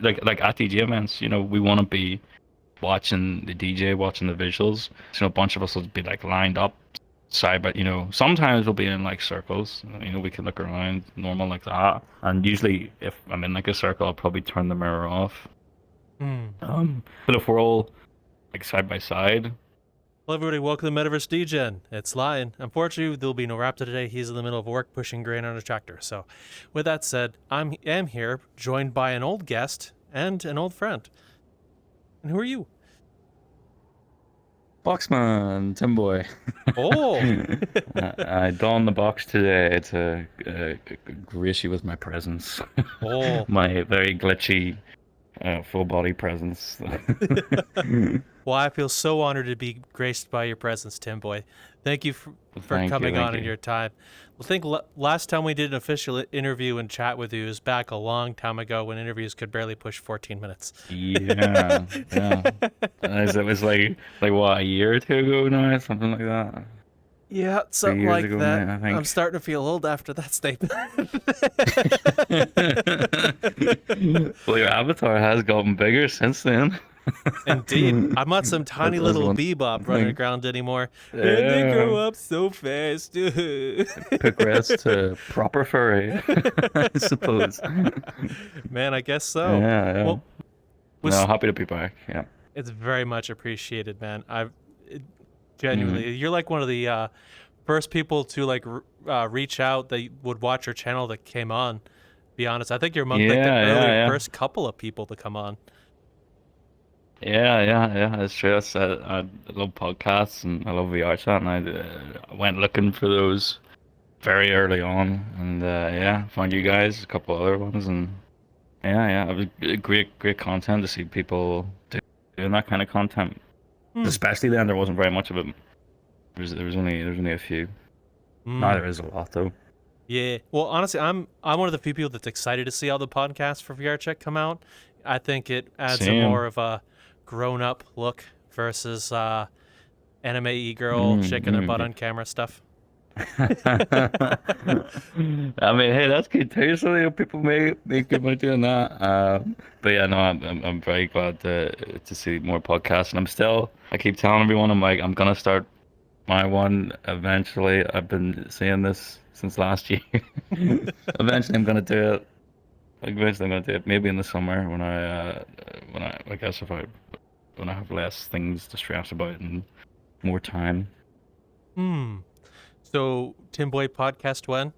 like at DJ events, we want to be watching the DJ, watching the visuals. So a bunch of us will be like lined up side by, sometimes we'll be in like circles. We can look around normal like that. And usually, if I'm in like a circle, I'll probably turn the mirror off. Hmm. But if we're all like side by side, Hello, everybody. Welcome to Metaverse Degen. It's Lion. Unfortunately, there'll be no Raptor today. He's in the middle of work pushing grain on a tractor. So, with that said, I am here, joined by an old guest and an old friend. And who are you? boxman, Timboy. Oh, I donned the box today to grace you with my presence, oh. my very glitchy full body presence. Well, I feel so honored to be graced by your presence, Timboy. Thank you for Thank you, coming thank on in you. your time. I think last time we did an official interview and chat with you was back a long time ago when interviews could barely push 14 minutes. Yeah, yeah. It was like what, a year or two ago now, something like that. Yeah, Three something years like ago that. now, I I'm think. starting to feel old after that statement. Well, your avatar has gotten bigger since then. Indeed. I'm not some tiny That's little one bebop running thing. around anymore. And they grow Yeah. up so fast. Progress to proper furry, I suppose. Man, I guess so. Yeah, yeah. Well, No, was happy to be back. Yeah. it's very much appreciated, man. Hmm. Genuinely, you're like one of the first people to reach out that would watch your channel that came on. Be honest, I think you're among like the Yeah, early yeah, yeah. first couple of people to come on. Yeah, yeah, yeah. That's true. I love podcasts and I love VRchat, and I went looking for those very early on, and yeah, found you guys, a couple other ones, and yeah, yeah, it was great content to see people doing that kind of content. Hmm. Especially then, there wasn't very much of it. There was only a few. Now Hmm. there is a lot though. Yeah. Well, honestly, I'm one of the few people that's excited to see all the podcasts for VRChat come out. I think it adds a more Same. of a grown up look versus anime girl Mm, shaking their butt mm. on camera stuff. I mean, hey, that's good too. So people make good money doing that. But yeah, no, I'm very glad to see more podcasts, and I keep telling everyone, I'm like, I'm gonna start my one eventually. I've been saying this since last year. Eventually, I'm gonna do it. Eventually, I'm gonna do it. Maybe in the summer I guess if I when I have less things to stress about and more time. Hmm. So, Tim Boy podcast when?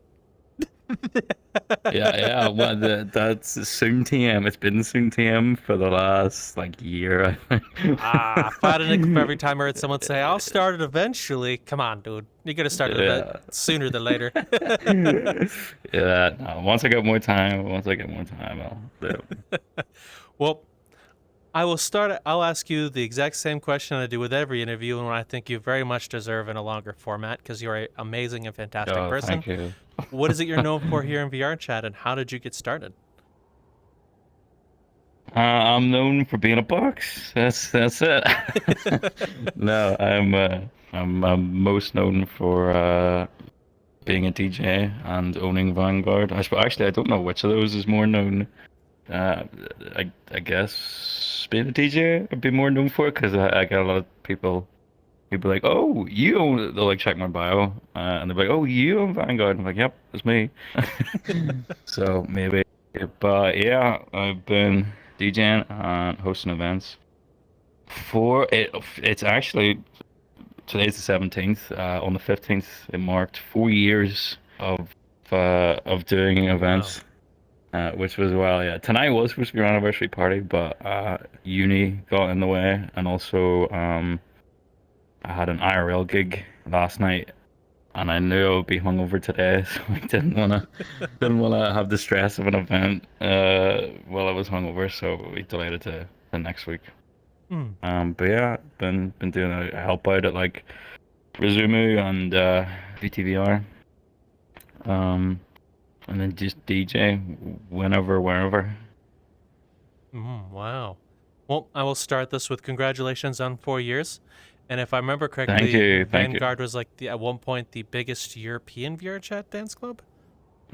Yeah, yeah. Well, that's soon TM. It's been soon TM for the last like year, I If I hadn't every think. time I heard someone say, I'll start it eventually. Come on, dude. You gotta start it Yeah. sooner than later. Yeah. No, once I get more time, I'll do Well, I will start. I'll ask you the exact same question I do with every interview, and I think you very much deserve in a longer format because you're an amazing and it. fantastic Oh, person. thank you. What is it you're known for here in VR chat, and how did you get started? I'm known for being a box. That's it. No, I'm most known for being a DJ and owning Vanguard. Actually, I don't know which of those is more known. Uh, I guess being a DJ I'd be more known for it because I get a lot of people like, oh, you own. They'll like check my bio and they're like, oh, you own Vanguard. I'm like, yep, that's me. So maybe, but yeah, I've been DJing and hosting events for it. It's actually today's the 17th. On the 15th, it marked 4 years of doing Wow. events. Which was, well, yeah. Tonight was supposed to be our anniversary party, but uni got in the way, and also I had an IRL gig last night, and I knew I would be hungover today, so I didn't wanna have the stress of an event while I was hungover, so we delayed it to next week. Hmm. But yeah, been doing a help out at like Rizumu and VTVR, and then just DJ whenever, wherever. Wow. Well, I will start this with congratulations on 4 years. And if I remember Thank correctly, you, thank you. Vanguard was like at one point the biggest European VR chat dance club.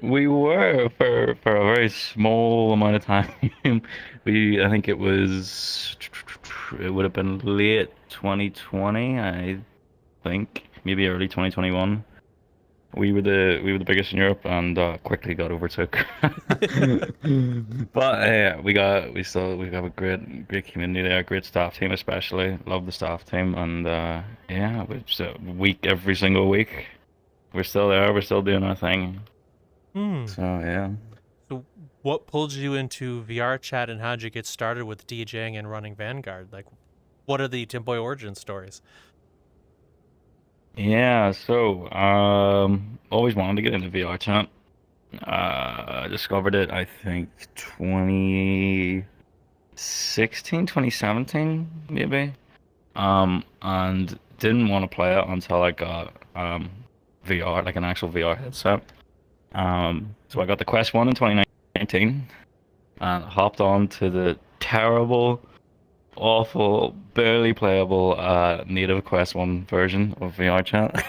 We were for a very small amount of time. I think it would have been late 2020, I think, maybe early 2021. We were the biggest in Europe and quickly got overtook. But we have a great community there, great staff team especially. Love the staff team and yeah, it's a week every single week. We're still there. We're still doing our thing. Hmm. So yeah. So, what pulled you into VR chat, and how'd you get started with DJing and running Vanguard? Like, what are the Timboy origin stories? Yeah, so always wanted to get into VR chat. I discovered it I think 2016, 2017 maybe. And didn't want to play it until I got VR, like an actual VR headset. So I got the Quest 1 in 2019 and hopped on to the terrible, awful, barely playable native Quest 1 version of VR chat.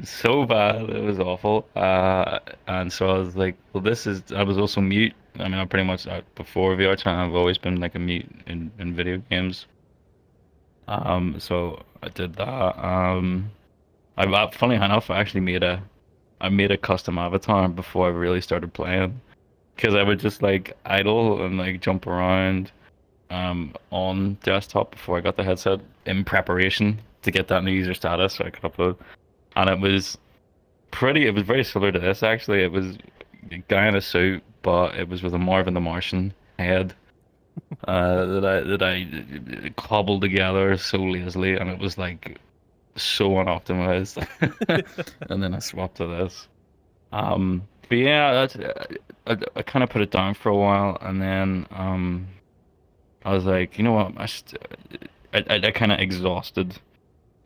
So bad, it was awful. And so I was like, well, I was also mute. I mean, I pretty much, before VR chat, I've always been like a mute in video games. So I did that. Funny enough, I made a custom avatar before I really started playing. Because I would just like idle and like jump around on desktop before I got the headset in preparation to get that new user status so I could upload. And it was very similar to this actually. It was a guy in a suit, but it was with a Marvin the Martian head that I cobbled together so lazily, and it was like so unoptimized. And then I swapped to this. But yeah, I kind of put it down for a while, and then I was like, you know what? I kind of exhausted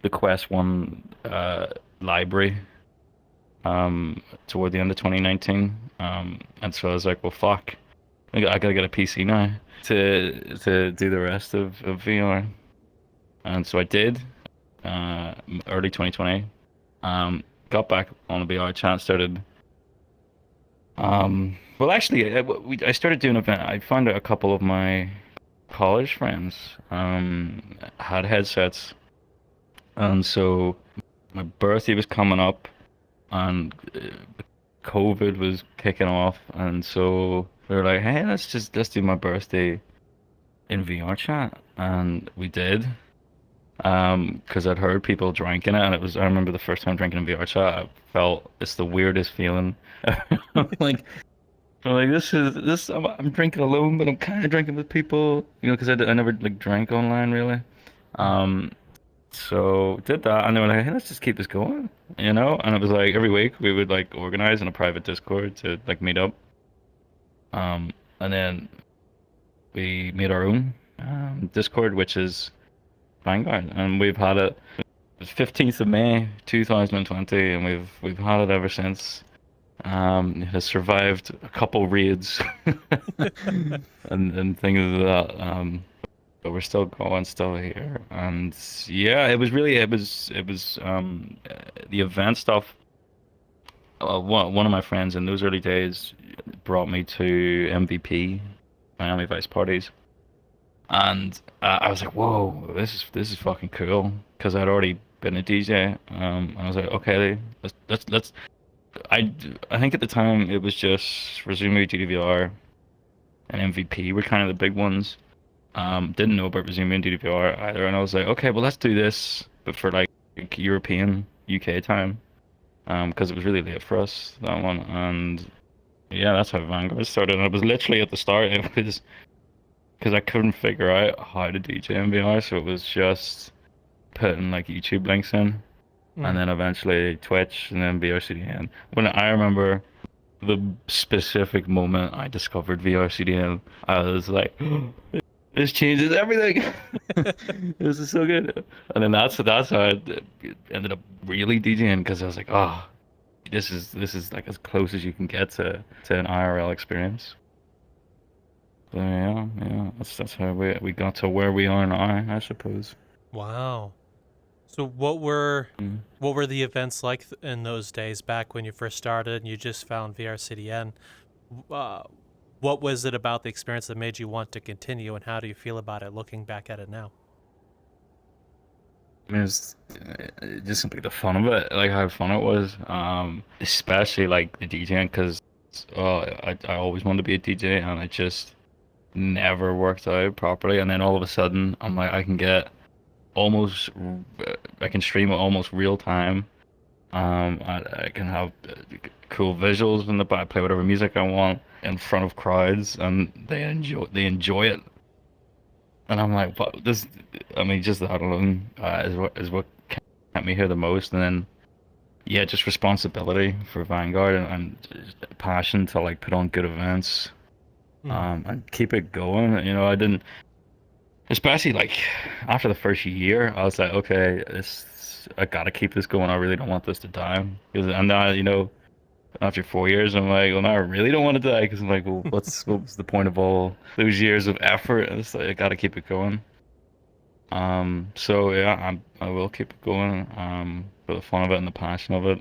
the Quest One library toward the end of 2019. And so I was like, well, fuck, I gotta get a PC now to do the rest of VR. And so I did, early 2020. Got back on the VR chat, started. Well, actually, I started doing event. I found out a couple of my college friends had headsets, and so my birthday was coming up, and COVID was kicking off, and so we were like, "Hey, let's do my birthday in VR chat," and we did. Because I'd heard people drinking it, and I remember the first time drinking in VR chat, I felt it's the weirdest feeling. Like, I'm drinking alone, but I'm kind of drinking with people, because I never like drank online really. Mm. Um, so did that, and they were like, "Hey, let's just keep this going." And it was like every week we would like organize in a private Discord to like meet up. And then we made our own Discord, which is Vanguard, and we've had it. It's 15th of May 2020, and we've had it ever since. It has survived a couple raids and things like that. But we're still going, still here, and yeah, the event stuff. One of my friends in those early days brought me to MVP, Miami Vice parties, and I was like, "Whoa, this is fucking cool," because I'd already been a DJ. And I was like, "Okay, let's." I I think at the time it was just Resume, GDVR, and MVP were kind of the big ones. Didn't know about Resume and GDPR either, and I was like, okay, well let's do this, but for like European UK time, because it was really late for us that one, and yeah, that's how Vanguard started. And it was literally at the start, it was because I couldn't figure out how to DJ in VR, so it was just putting like YouTube links in, and Mm. then eventually Twitch, and then VRCDN. When I remember the specific moment I discovered VRCDN, I was like, this changes everything. This is so good. And then that's how I ended up really DJing, because I was like, oh, this is like as close as you can get to an IRL experience. So yeah, that's how we got to where we are now, I suppose. Wow. So what were Mm. the events like in those days back when you first started and you just found VRCDN? Uh, what was it about the experience that made you want to continue, and how do you feel about it looking back at it now? I mean, it's just simply the fun of it, like how fun it was. Especially like the DJing, because I always wanted to be a DJ, and it just never worked out properly. And then all of a sudden, I'm like, almost, I can stream it almost real time. I can have cool visuals in the back, play whatever music I want in front of crowds, and they enjoy it. And I'm like, what this? I mean, just that alone is what kept me here the most. And then yeah, just responsibility for Vanguard and passion to like put on good events, Mm. and keep it going. You know, I didn't, especially like after the first year, I was like, okay, this I gotta keep this going. I really don't want this to die. Because and now, after 4 years, I'm like, well, now I really don't want to die. Because I'm like, well, what was the point of all those years of effort? And it's like I gotta keep it going. So yeah, I will keep it going. For the fun of it and the passion of it.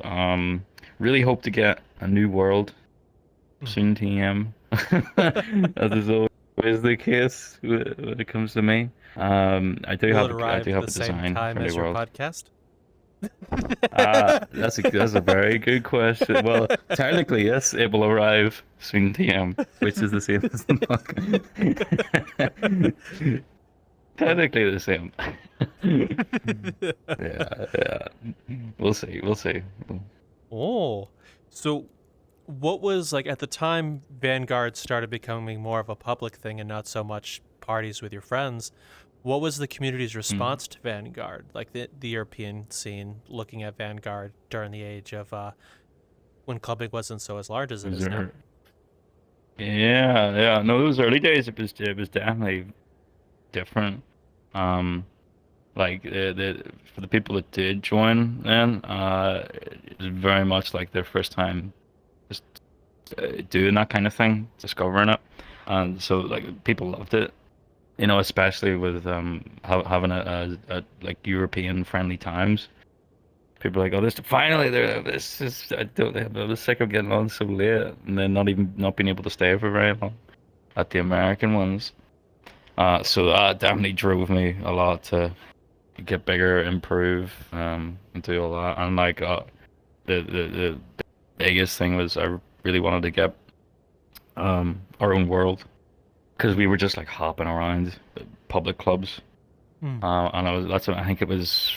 Really hope to get a new world Mm. soon, TM. As is always the case when it comes to me. Will it I arrive do at have the a same design time for a new as your world. podcast? That's a very good question. Well, technically, yes, it will arrive soon, TM, which is the same as the podcast. Technically the same. Yeah, yeah. We'll see. We'll see. Oh, so what was like at the time Vanguard started becoming more of a public thing and not so much parties with your friends? What was the community's Mm. response to Vanguard, like the European scene, looking at Vanguard during the age of when clubbing wasn't so as large as it Was is now? there? Yeah, yeah. No, those early days, it was definitely different. Um, like for the people that did join, then it was very much like their first time just doing that kind of thing, discovering it, and so like people loved it. Especially with having a like European friendly times. People are like, oh, this finally there. This is I was sick of getting on so late, and then not being able to stay for very long at the American ones. So that definitely drove me a lot to get bigger, improve, and do all that. And like the biggest thing was I really wanted to get our own world because we were just like hopping around public clubs. Hmm. And that's what I think it was.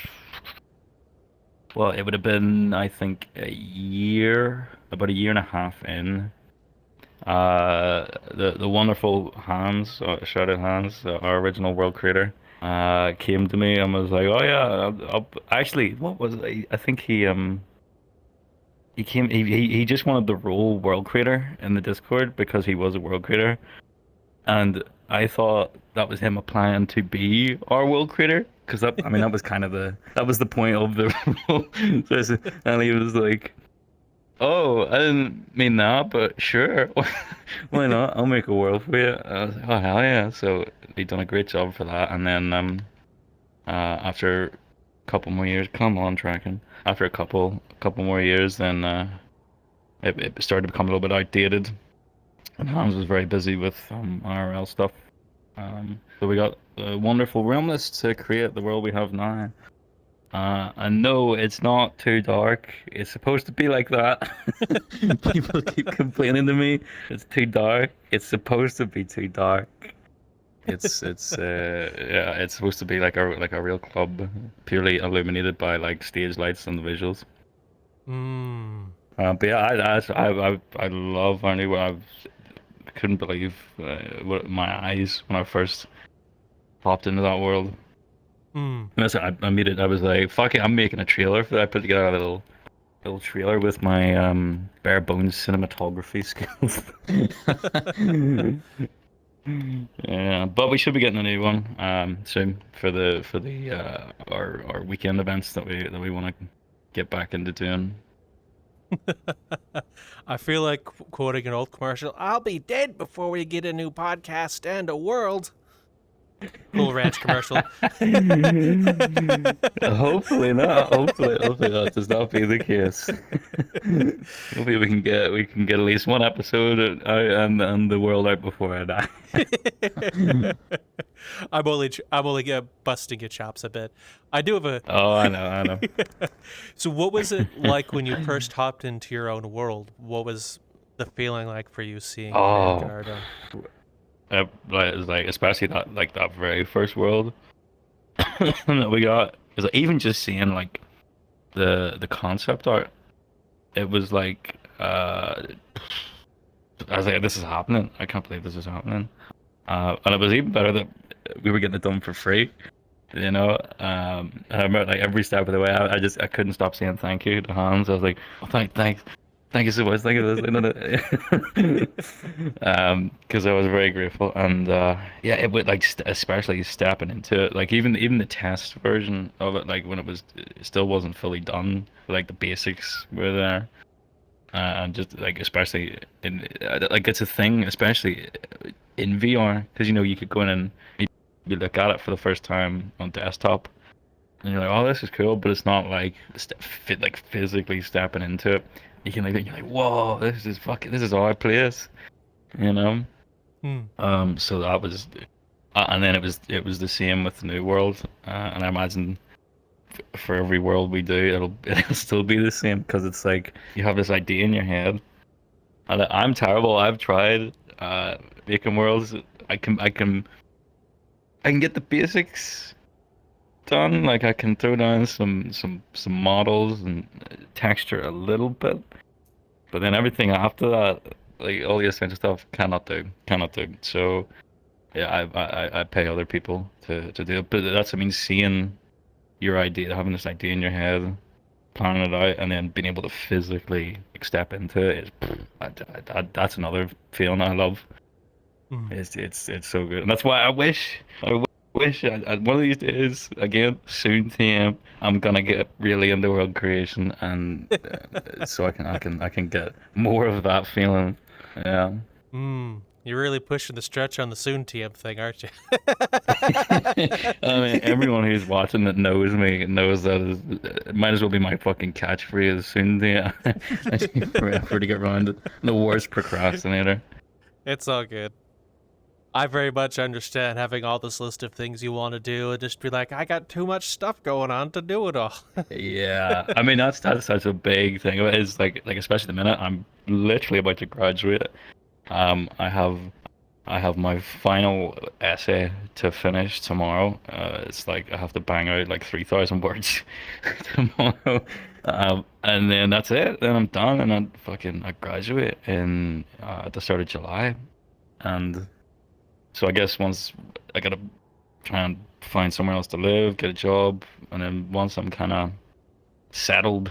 Well, it would have been, I think, about a year and a half in. The wonderful Hans, shout out Hans, our original world creator, came to me and was like, "Oh yeah, actually, what was it? I think he just wanted the role world creator in the Discord because he was a world creator, and I thought that was him applying to be our world creator because I mean, that was the point of the role. And he was like, "Oh, I didn't mean that, but sure, why not? I'll make a world for you." I was like, "Oh hell yeah!" So he done a great job for that. And then after a couple more years, come on, tracking. After a couple more years, then it started to become a little bit outdated. And Hans was very busy with IRL stuff. So we got the wonderful realmless to create the world we have now. And no, it's not too dark. It's supposed to be like that. People keep complaining to me. It's too dark. It's supposed to be too dark. Yeah, it's supposed to be like a real club, purely illuminated by like stage lights and the visuals. Hmm. But yeah, I love our new. I couldn't believe my eyes when I first popped into that world. Hmm. And I made it. I was like, "Fuck it, I'm making a trailer for that." I put together a little trailer with my bare bones cinematography skills. Yeah, but we should be getting a new one soon for the our weekend events that we want to get back into doing. I feel like quoting an old commercial. I'll be dead before we get a new podcast and a world. Cool Ranch commercial. Hopefully not. Hopefully that does not be the case. Hopefully we can get at least one episode out and the world out before I die. I'm only busting your chops a bit. I do have a. Oh, I know. So, what was it like when you first hopped into your own world? What was the feeling like for you seeing Oh, Vanguard? like especially that very first world that we got. Is like, even just seeing like the concept art. It was like I was like, this is happening. I can't believe this is happening. And it was even better that we were getting it done for free. You know, and I remember like every step of the way, I couldn't stop saying thank you to Hans. I was like, oh, thank you so much, thank you. Because I was very grateful, and yeah, it would like especially stepping into it, like even the test version of it, like when it still wasn't fully done, like the basics were there, and just like especially in like it's a thing, especially in VR, because you could go in and you look at it for the first time on desktop, and you're like, oh, this is cool, but it's not like like physically stepping into it. You can like you're like, whoa, this is our place, you know. Hmm. So that was, and then it was the same with the new world, and I imagine for every world we do, it'll still be the same because it's like you have this idea in your head, and I'm terrible. I've tried making worlds. I can get the basics done. Like I can throw down some models and texture a little bit, but then everything after that, like all the essential stuff, cannot do. So yeah, I pay other people to do it. But that's, I mean, seeing your idea, having this idea in your head, planning it out, and then being able to physically step into it is, that's another feeling I love. Hmm. It's so good, and that's why I wish one of these days, again, soon TM, I'm gonna get really into world creation, and so I can get more of that feeling. Yeah. Hmm. You're really pushing the stretch on the soon TM thing, aren't you? I mean, everyone who's watching that knows me knows that it might as well be my fucking catchphrase soon. Yeah, I take forever to get around it. The worst procrastinator. It's all good. I very much understand having all this list of things you want to do and just be like, I got too much stuff going on to do it all. Yeah, I mean that's such a big thing. It's like especially the minute I'm literally about to graduate. I have my final essay to finish tomorrow. It's like I have to bang out like 3,000 words tomorrow, and then that's it. Then I'm done, and I graduate in at the start of July, and so I guess once I gotta try and find somewhere else to live, get a job, and then once I'm kind of settled,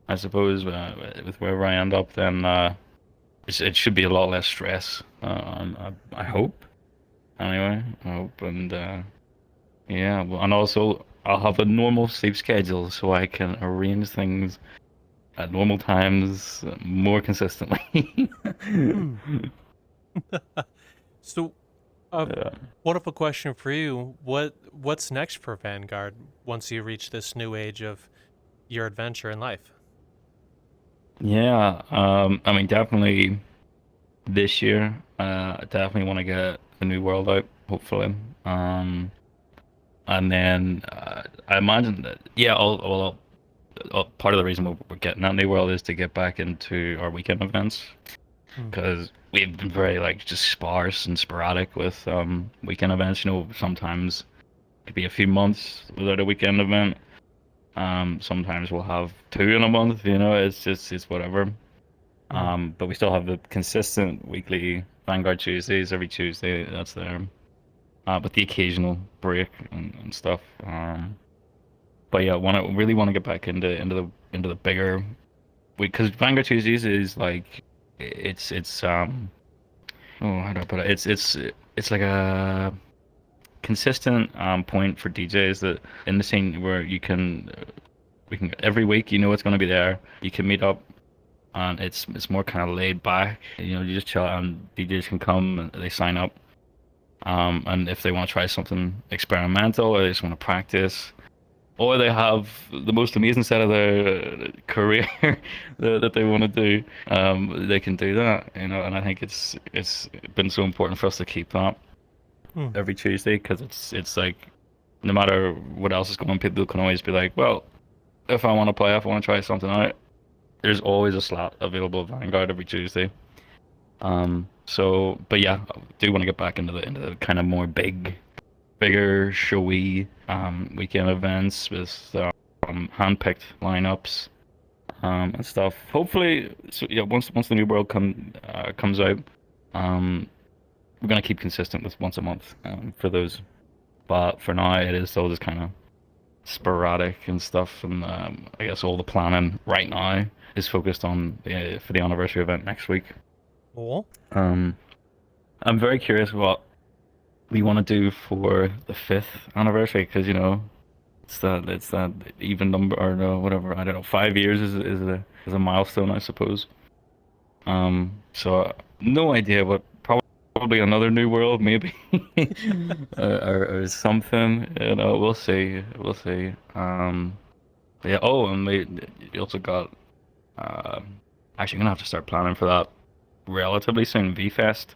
I suppose, with wherever I end up, then it should be a lot less stress. I hope. Anyway, I hope, and yeah, well, and also I'll have a normal sleep schedule so I can arrange things at normal times more consistently. Hmm. So, Yeah. wonderful question for you. What's next for Vanguard once you reach this new age of your adventure in life? Yeah, I mean, definitely this year, I definitely want to get a new world out, hopefully. Um, and then I imagine that, yeah, part of the reason we're getting that new world is to get back into our weekend events Hmm. because we've been very like just sparse and sporadic with weekend events. Sometimes it could be a few months without a weekend event. Sometimes we'll have two in a month. It's whatever. Hmm. But we still have the consistent weekly Vanguard Tuesdays every Tuesday. That's there. But the occasional break and stuff. But yeah, really want to get back into the bigger week because Vanguard Tuesdays is like it's oh, how do I put it? It's like a consistent point for DJs that in the scene where we can every week it's going to be there. You can meet up and it's more kind of laid back. You just chill and DJs can come and they sign up And if they want to try something experimental or they just want to practice, or they have the most amazing set of their career that they want to do, they can do that, you know. And I think it's been so important for us to keep that every Tuesday, because it's like, no matter what else is going on, people can always be like, well, if I want to play, if I want to try something out, there's always a slot available at Vanguard every Tuesday. So, but yeah, I do want to get back into the kind of more bigger, showy weekend events with hand-picked lineups and stuff. Hopefully, so yeah, once the new world comes out, we're gonna keep consistent with once a month for those. But for now, it is still just kind of sporadic and stuff. And I guess all the planning right now is focused on for the anniversary event next week. Cool. I'm very curious what we want to do for the 5th anniversary, because, you know, it's that even number, or no, whatever, I don't know, 5 years is a milestone, I suppose. So no idea, but probably another new world, maybe, or something. You know, we'll see. Yeah. Oh, and we also got. Actually, I'm gonna have to start planning for that relatively soon. VFest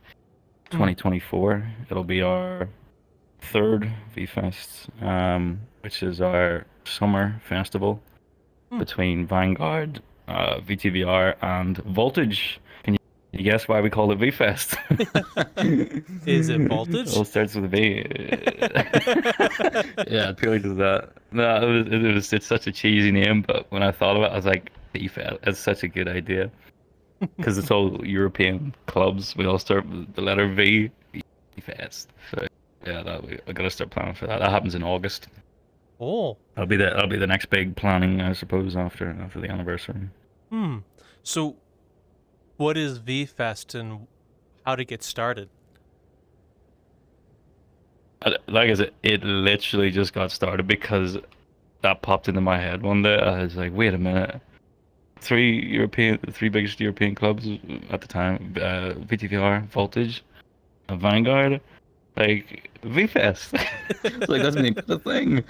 2024. It'll be our 3rd VFest, which is our summer festival between Vanguard, VTVR, and Voltage. Can you guess why we call it VFest? Is it Voltage? It all starts with a V. Yeah, purely does that. No, it's such a cheesy name, but when I thought of it, I was like, VFest. It's such a good idea. Because it's all European clubs. We all start with the letter V. VFest. So yeah, I gotta start planning for that. That happens in August. Oh. That'll be the next big planning, I suppose, after the anniversary. So, what is VFest and how to get started? Like I said, it literally just got started because that popped into my head one day. I was like, wait a minute. The three biggest European clubs at the time, VTVR, Voltage, and Vanguard, like VFest. It's like, that's been the thing.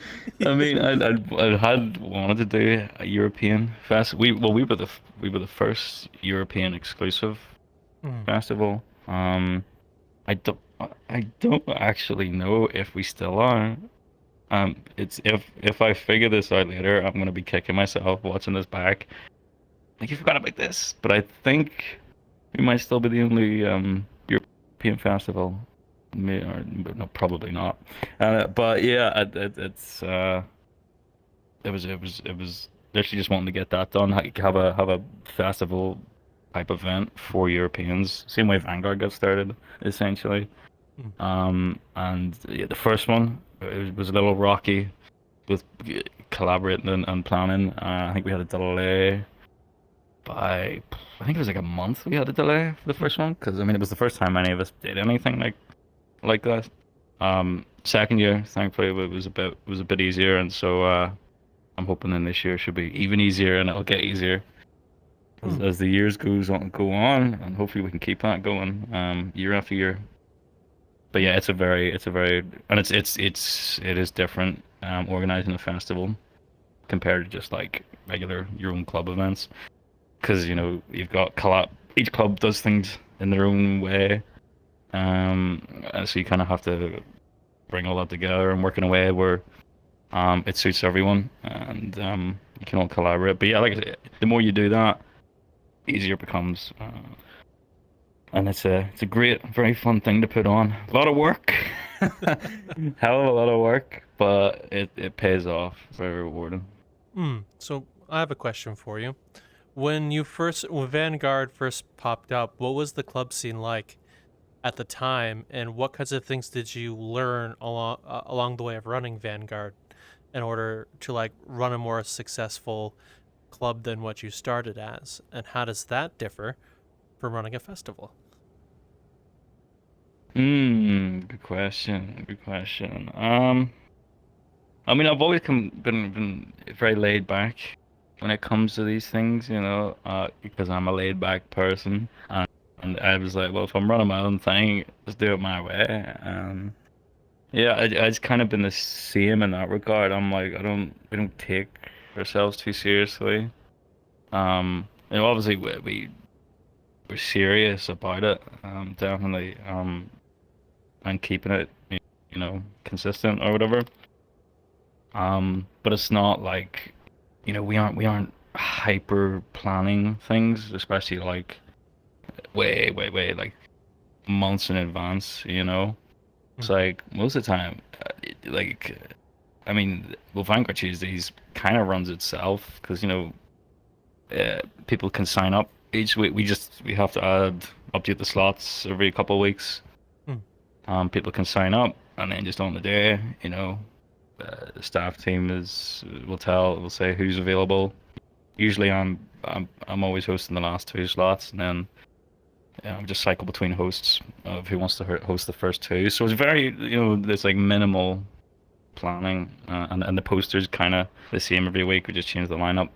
I mean, I had wanted to do a European fest. We were the first European exclusive festival. I don't actually know if we still are. It's if I figure this out later, I'm gonna be kicking myself watching this back. Like, you forgot about this, but I think we might still be the only European festival. No, probably not. But yeah, it was literally just wanting to get that done. Have a festival type event for Europeans. Same way Vanguard got started, essentially. And yeah, the first one, it was a little rocky with collaborating and planning. I think we had a delay by, I think it was like a month. We had a delay for the first one, because I mean, it was the first time any of us did anything like that. Second year, thankfully, it was a bit easier, and so I'm hoping then this year should be even easier, and it'll get easier as the years go on, and hopefully we can keep that going year after year. But yeah, and it is different organizing a festival compared to just like regular your own club events, because, you know, you've got each club does things in their own way, so you kind of have to bring all that together and work in a way where it suits everyone, and you can all collaborate. But yeah, like I said, the more you do that, the easier it becomes. And it's a great, very fun thing to put on. A lot of work, hell of a lot of work, but it pays off. Very rewarding. So I have a question for you. When Vanguard first popped up, what was the club scene like at the time, and what kinds of things did you learn along the way of running Vanguard in order to like run a more successful club than what you started as, and how does that differ from running a festival? Good question. Good question. I mean, I've always been very laid back when it comes to these things, you know, because I'm a laid back person, and And I was like, well, if I'm running my own thing, let's do it my way. Yeah, it's kind of been the same in that regard. I'm like, we don't take ourselves too seriously. Obviously we're serious about it, definitely, and keeping it, consistent or whatever. But it's not like, we aren't hyper planning things, especially like way like months in advance, It's like most of the time, I mean, well, Vanguard Tuesdays kind of runs itself because, people can sign up each week. We have to update the slots every couple of weeks. People can sign up, and then just on the day, the staff team will say who's available. Usually, I'm always hosting the last two slots, and then just cycle between hosts of who wants to host the first two. So it's very, there's like minimal planning, and the posters kind of the same every week. We just change the lineup.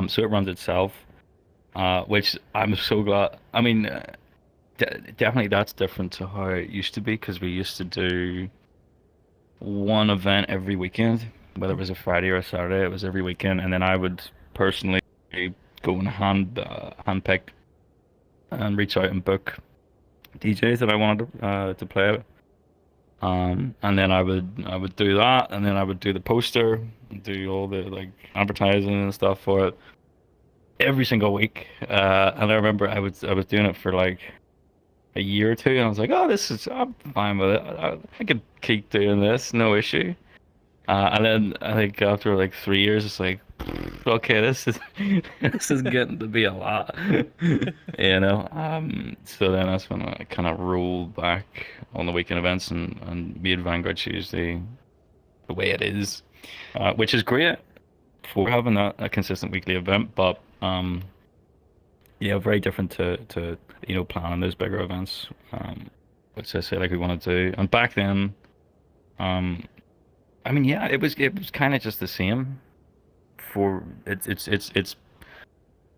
So it runs itself, which I'm so glad. I mean, definitely that's different to how it used to be, because we used to do one event every weekend, whether it was a Friday or a Saturday. It was every weekend, and then I would personally go and handpick and reach out and book DJs that I wanted to play it. And then I would do that, and then I would do the poster, do all the like advertising and stuff for it every single week. And I remember I was doing it for like a year or two, and I was like, oh, I'm fine with it. I could keep doing this, no issue. And then I think after like 3 years, it's like, okay, this is this is getting to be a lot, So then that's when I kind of rolled back on the weekend events and made Vanguard Tuesday the way it is, which is great for having a consistent weekly event, but yeah, very different to planning those bigger events, which I say like we want to do. And back then, I mean, yeah, it was kind of just the same.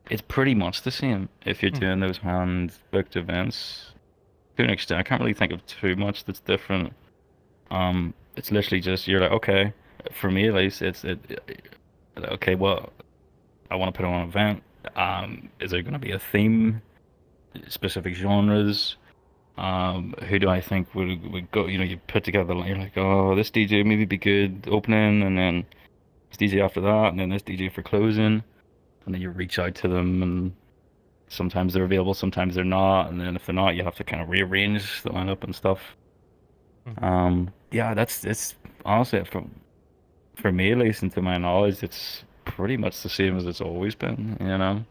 It's pretty much the same if you're doing those hand booked events. To an extent, I can't really think of too much that's different. It's literally just you're like, okay, for me at least, okay, well, I want to put on an event. Is there going to be a theme, specific genres? Who do I think would go? You put together, you're like, oh, this DJ maybe be good opening, and then this DJ after that, and then this DJ for closing, and then you reach out to them, and sometimes they're available, sometimes they're not, and then if they're not, you have to kind of rearrange the lineup and stuff. Yeah, it's honestly for me at least, and to my knowledge, it's pretty much the same as it's always been.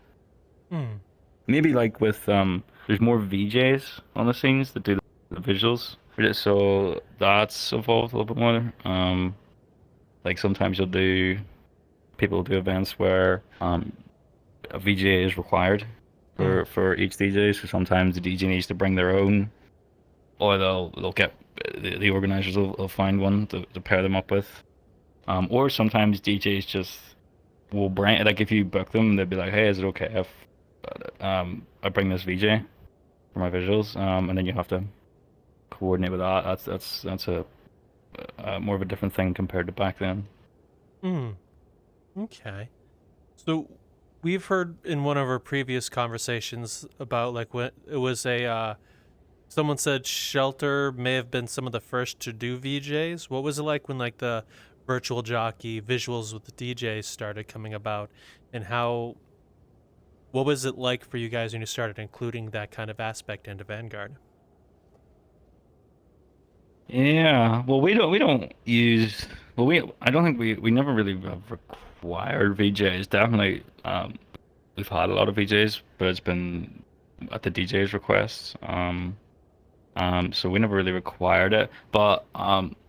Maybe like with there's more VJs on the scenes that do the visuals, so that's evolved a little bit more. Like sometimes people do events where a VJ is required for each DJ. So sometimes the DJ needs to bring their own, or they'll get the organizers will find one to pair them up with. Or sometimes DJs just will bring, like if you book them, they'll be like, hey, is it okay if I bring this VJ for my visuals? And then you have to coordinate with that. That's a more of a different thing compared to back then. Okay. So we've heard in one of our previous conversations about like when it was someone said Shelter may have been some of the first to do VJs. What was it like when like the virtual jockey visuals with the DJs started coming about, and what was it like for you guys when you started including that kind of aspect into Vanguard? Yeah, well, we don't use. Well, I don't think we never really have required VJs. Definitely, we've had a lot of VJs, but it's been at the DJ's request. So we never really required it. But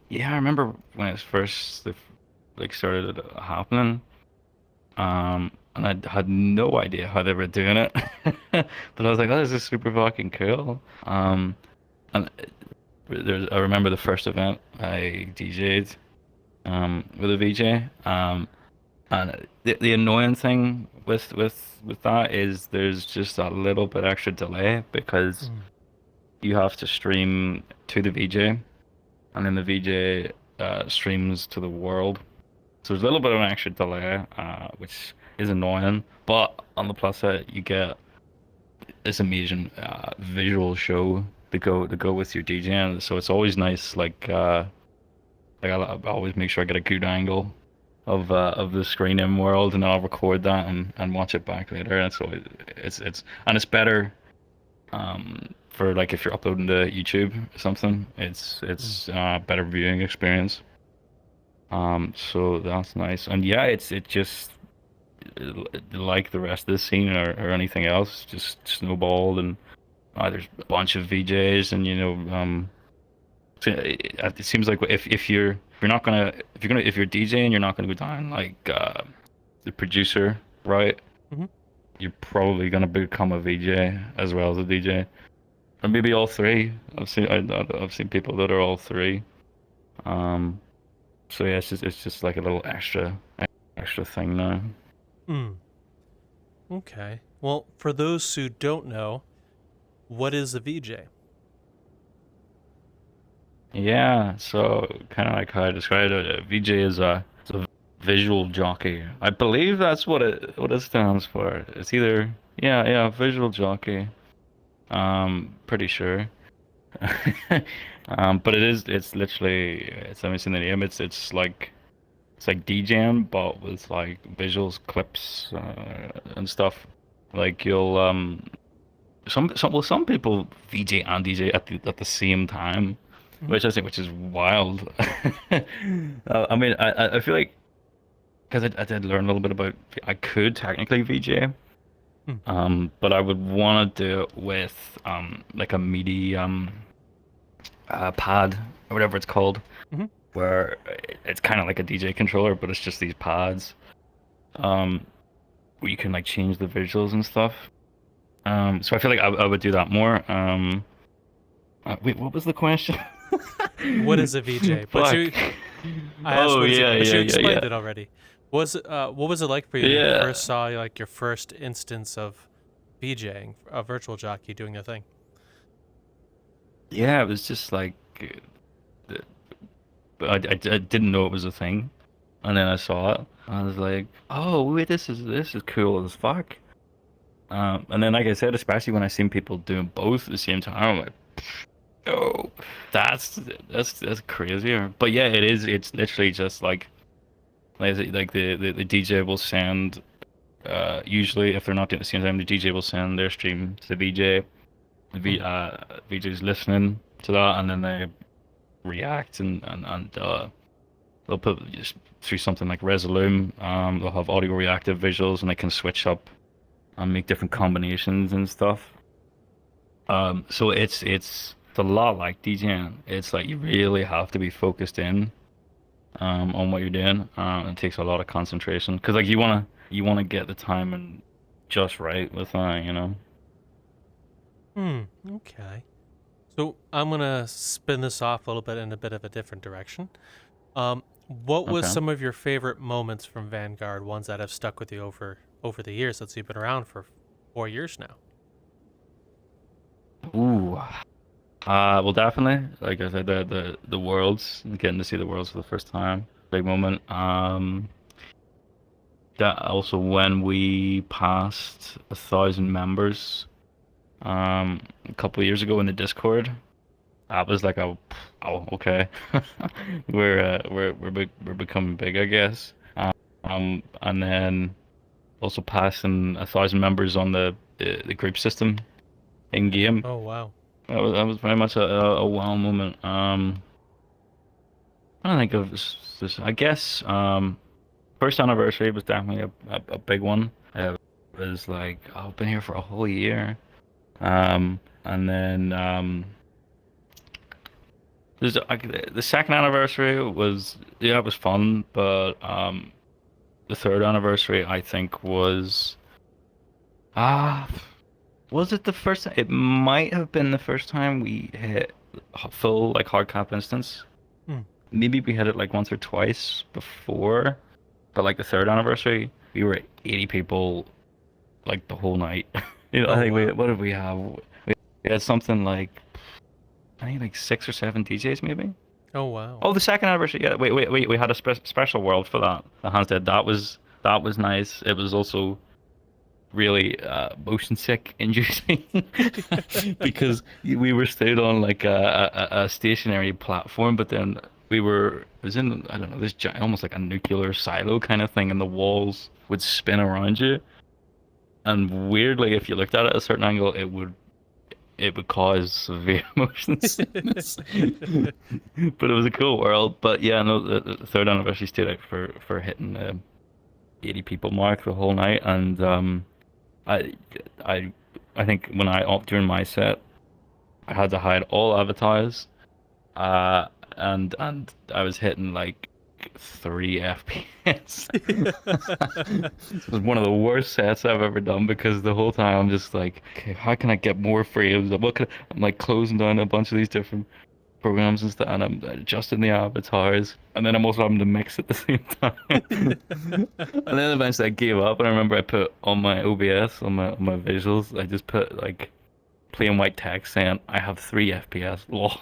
yeah, I remember when it first like started happening. And I had no idea how they were doing it, but I was like, "Oh, this is super fucking cool." And I remember the first event I DJ'd with a VJ. And the annoying thing with that is there's just a little bit extra delay because Mm. you have to stream to the VJ, and then the VJ streams to the world. So there's a little bit of an extra delay, which is annoying. But on the plus side, you get this amazing visual show to go with your DJing. So it's always nice. I always make sure I get a good angle of the screen in world, and I'll record that and watch it back later. And so it's better for like if you're uploading to YouTube or something. It's better viewing experience. So that's nice. And yeah, it just like the rest of the scene or anything else, just snowballed and there's a bunch of VJs and so it seems like if you're DJing, you're not gonna go down like the producer, right? Hmm. You're probably gonna become a VJ as well as a DJ, or maybe all three. I've seen people that are all three. Um, so yeah, it's just like a little extra thing now. Mm. Okay. Well, for those who don't know, what is a VJ? Yeah, so kind of like how I described it, a VJ is a visual jockey. I believe that's what it stands for. It's either yeah, visual jockey. Pretty sure. But it's literally it's let me see the name. It's like DJing but with like visuals, clips, and stuff. Like you'll some people VJ and DJ at the same time, Mhm. which is wild. I mean, I feel like because I did learn a little bit about I could technically VJ, Mm. but I would want to do it with like a MIDI pad or whatever it's called, Mhm. where it's kind of like a DJ controller, but it's just these pads um where you can like change the visuals and stuff. So I feel like I would do that more. Wait, what was the question? What is a VJ? But Fuck. I asked Oh what is it, yeah, but yeah, you yeah, explained yeah. it already. What was it like for you when you Yeah. first saw like your first instance of VJing, a virtual jockey doing a thing? Yeah, it was just like I didn't know it was a thing, and then I saw it. I was like, oh wait, this is cool as fuck. And then like I said, especially when I seen people doing both at the same time, I'm like, oh, that's that's crazier. But yeah, it is. It's literally just like the DJ will send. Usually, if they're not doing it at the same time, the DJ will send their stream to the VJ. The Hmm. VJ's listening to that, and then they react and they'll put just through something like Resolume. They'll have audio reactive visuals, and they can switch up and make different combinations and stuff. So it's a lot like DJing. It's like you really have to be focused in on what you're doing. It takes a lot of concentration because like you wanna get the timing just right with that. Hmm. Okay. So I'm gonna spin this off a little bit in a bit of a different direction. What was Okay. some of your favorite moments from Vanguard? Ones that have stuck with you over the years since you've been around for 4 years now. Ooh. Well, definitely. Like I said, the worlds, getting to see the worlds for the first time, big moment. That also when we passed 1,000 members, a couple of years ago in the Discord, that was like oh, okay, we're becoming big, I guess. And then also passing 1,000 members on the group system in game. Oh wow. That was very much a wow moment. I don't think of this. I guess first anniversary was definitely a big one. It was like I've been here for a whole year. And then the second anniversary was yeah, it was fun, but the third anniversary I think ah was it the first? It might have been the first time we hit full like hard cap instance. Hmm. Maybe we hit it like once or twice before, But like the third anniversary, we were 80 people like the whole night. I Oh think wow. what did we have? We had something like I think like 6 or 7 DJs maybe. Oh wow. Oh, the second anniversary. Yeah, wait. We had a special world for that. The Hans did. That was nice. It was also really motion sick inducing because we were stayed on like a stationary platform, but then it was in I don't know this giant, almost like a nuclear silo kind of thing, and the walls would spin around you. And weirdly, if you looked at it at a certain angle, it would cause severe motion sickness. But it was a cool world. But yeah, no, the third anniversary stayed out for hitting the 80 people mark the whole night, and I I I think when during my set, I had to hide all avatars, uh, and I was hitting like 3 FPS. It was one of the worst sets I've ever done because the whole time I'm just like, okay, how can I get more frames? I'm like closing down a bunch of these different programs and stuff, and I'm adjusting the avatars, and then I'm also having to mix at the same time. And then eventually I gave up, and I remember I put on my OBS, on my visuals, I just put like plain white text saying I have 3 FPS. Lol.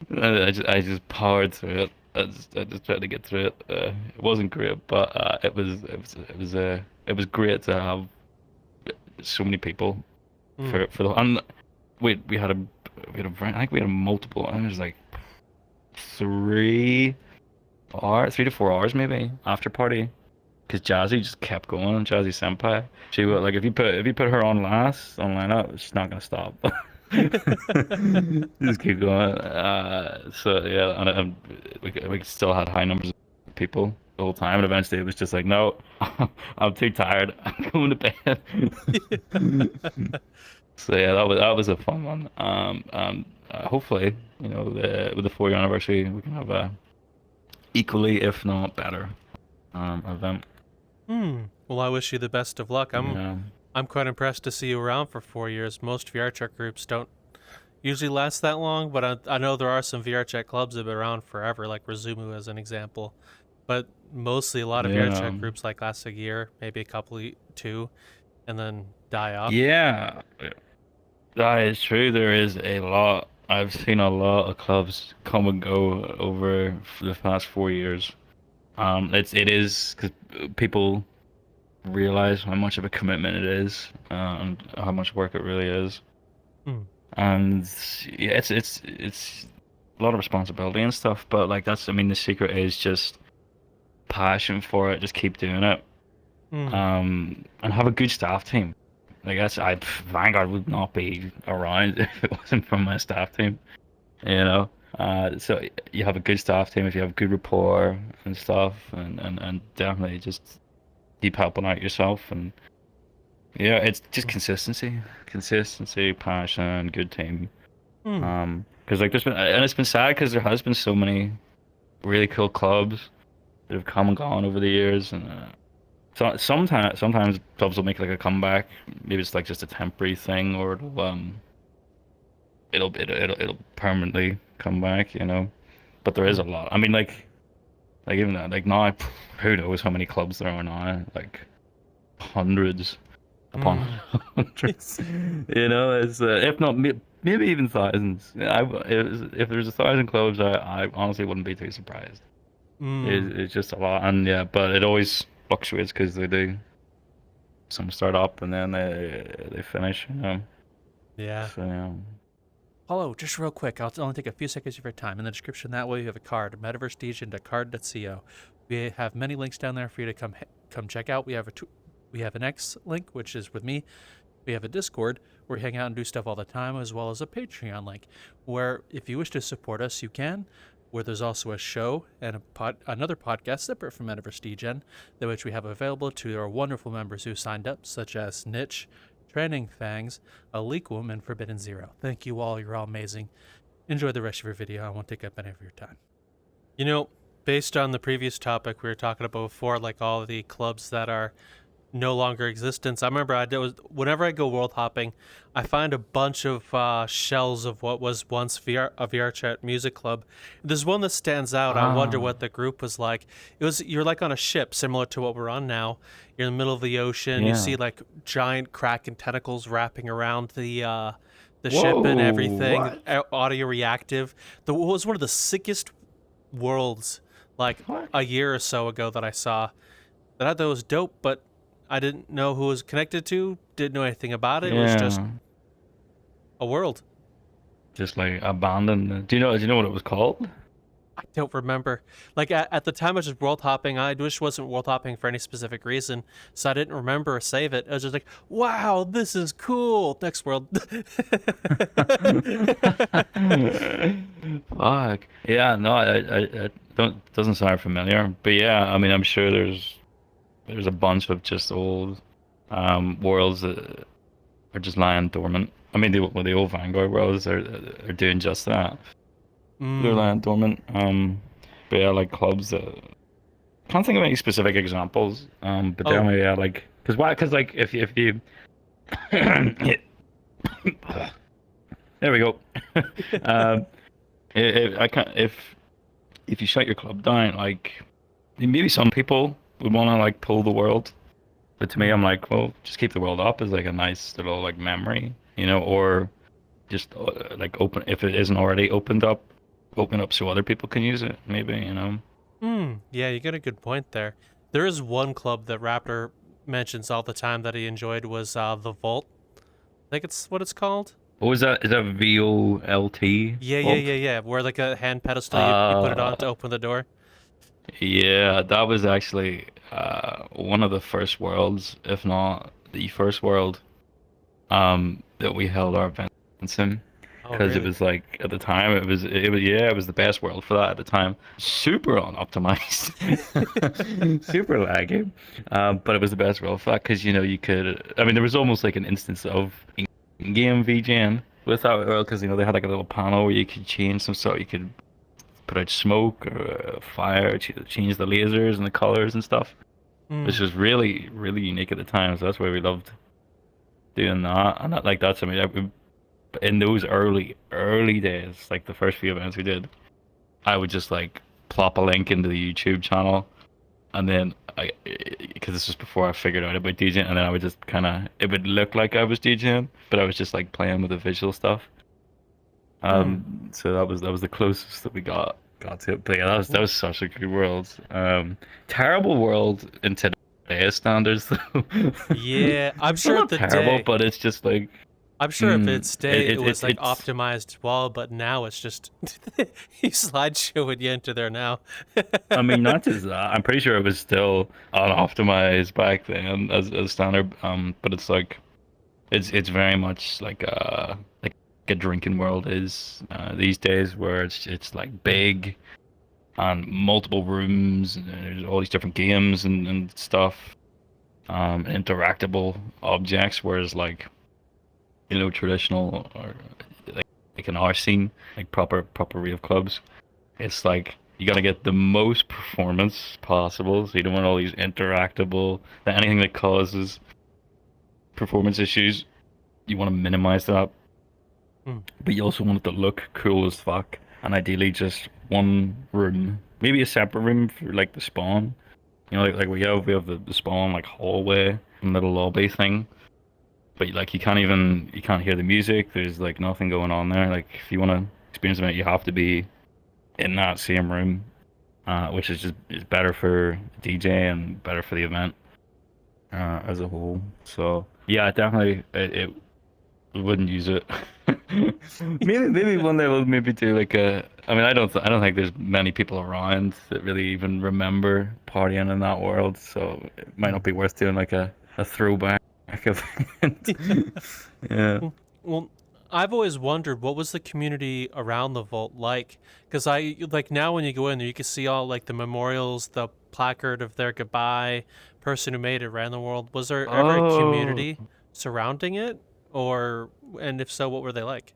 And I just powered through it. I just tried to get through it. It wasn't great, but it was great to have so many people Mm. for the and I think we had a multiple. I think it was like 3 to 4 hours maybe after party. Because Jazzy just kept going. Jazzy Senpai, she would like if you put her on on lineup, she's not gonna stop. Just keep going. So yeah, and we still had high numbers of people the whole time, and eventually it was just like, no, I'm too tired. I'm going to bed. So yeah, that was a fun one. Hopefully, with the 4-year anniversary, we can have a equally, if not better, event. Well, I wish you the best of luck. Yeah. I'm quite impressed to see you around for 4 years. Most VRChat groups don't usually last that long, but I know there are some VRChat clubs that have been around forever, like Razumu as an example. But mostly a lot of Yeah. VRChat groups like last a year, maybe a couple, two, and then die off. Yeah, that is true. There is a lot. I've seen a lot of clubs come and go over the past 4 years. It is because people realize how much of a commitment it is, and how much work it really is. Hmm. And yeah, it's a lot of responsibility and stuff. But like I mean, the secret is just passion for it. Just keep doing it. And have a good staff team. I guess Vanguard would not be around if it wasn't for my staff team. You know. So you have a good staff team if you have good rapport and stuff, and definitely just keep helping out yourself. And yeah, it's just consistency, passion, good team. Because like it's been sad because there has been so many really cool clubs that have come and gone over the years, and so sometimes clubs will make like a comeback. Maybe it's like just a temporary thing, or it'll permanently come back, But there is a lot. I mean, like even that, like now, who knows how many clubs there are now? Like hundreds upon hundreds. It's if not maybe even thousands. If there's 1,000 clubs, I honestly wouldn't be too surprised. It's just a lot, and yeah, but it always fluctuates because they do. Some start up and then they finish. Yeah. So yeah. Hello, just real quick. I'll only take a few seconds of your time. In the description that way, you have a card, metaversedegen.card.co. We have many links down there for you to come check out. We have an X link, which is with me. We have a Discord where we hang out and do stuff all the time, as well as a Patreon link, where if you wish to support us, you can. Where there's also a show and another podcast separate from Metaverse Degen, which we have available to our wonderful members who signed up, such as Niche, Training Fangs, Aliquum, and Forbidden Zero. Thank you all. You're all amazing. Enjoy the rest of your video. I won't take up any of your time. Based on the previous topic we were talking about before, like all the clubs that are no longer existence. I remember whenever I go world hopping, I find a bunch of shells of what was once a VRchat music club. There's one that stands out. I wonder Ah, what the group was like. You're like on a ship similar to what we're on now. You're in the middle of the ocean. You see yeah. like giant kraken tentacles wrapping around the ship and Whoa, everything. what? Audio reactive. It was one of the sickest worlds like What? a year or so ago that I saw. That I thought was dope, but I didn't know who it was connected to, didn't know anything about it. It was just Yeah, a world. just like abandoned. Do you know what it was called? I don't remember. Like at the time I was just world hopping. I just wasn't world hopping for any specific reason, so I didn't remember or save it. I was just like, wow, this is cool. Next world. Fuck. Yeah, no, I don't doesn't sound familiar. But yeah, I mean, I'm sure there's a bunch of just old worlds that are just lying dormant. I mean, the old Vanguard worlds are doing just that. They're Mm. lying dormant. But yeah, like clubs that can't think of any specific examples. But Oh, definitely yeah, like because why? Because like if you there we go. Um, I can't if you shut your club down, like maybe some people would want to like pull the world, but to me, mm. I'm like, well, just keep the world up as like a nice little like memory, or just like open if it isn't already opened up, open up so other people can use it, maybe. Yeah, you got a good point there. There is one club that Raptor mentions all the time that he enjoyed was the Vault. I think it's what it's called. What was that? Is that VOLT Yeah, yeah, vault? yeah, yeah. Where like a hand pedestal, you put it on to Uh, open the door. yeah, that was actually one of the first worlds, if not the first world, that we held our events in. Oh, Because it really? was like at the time it was the best world for that at the time. Super unoptimized, super laggy, but it was the best world for that because you could. I mean, there was almost like an instance of in-game VGN with that world because they had like a little panel where you could change some stuff. You could put out smoke or fire, change the lasers and the colors and stuff, which Hmm. was really really unique at the time. So that's why we loved doing that. And that's I mean in those early days, like the first few events we did, I would just like plop a link into the YouTube channel, and then because this was before I figured out about DJing, and then I would just it would look like I was DJing, but I was just like playing with the visual stuff. Hmm. So that was the closest that we got to it. But yeah, that Well, was such a good world. Terrible world in today's standards, though. yeah, I'm Well, sure at not the terrible, day. but it's just like. I'm sure if Mm, its day it was like it's optimized well, but now it's just he's slideshowing you into there now. I mean, not just that. I'm pretty sure it was still unoptimized back then as standard. But it's like it's very much like a drinking world is these days, where it's like Hmm. big and multiple rooms, and there's all these different games and stuff, interactable objects. Whereas like traditional or like in our scene, like proper rave clubs. It's like you gotta get the most performance possible, so you don't want all these interactable, anything that causes performance issues. You want to minimize that, Hmm. but you also want it to look cool as fuck, and ideally just one room, maybe a separate room for like the spawn. Like we have the spawn like hallway and little lobby thing, but like you can't hear the music. There's like nothing going on there. Like if you want to experience it, you have to be in that same room, which is better for DJ and better for the event as a whole. So yeah, I definitely it wouldn't use it. Maybe one day we'll maybe do like a. I mean, I don't think there's many people around that really even remember partying in that world. So it might Hmm. not be worth doing like a throwback event. Yeah. Well, I've always wondered what was the community around the vault like, because I like now when you go in there, you can see all like the memorials, the placard of their goodbye, person who made it around the world. Was there ever a Oh. community surrounding it, or and if so, what were they like?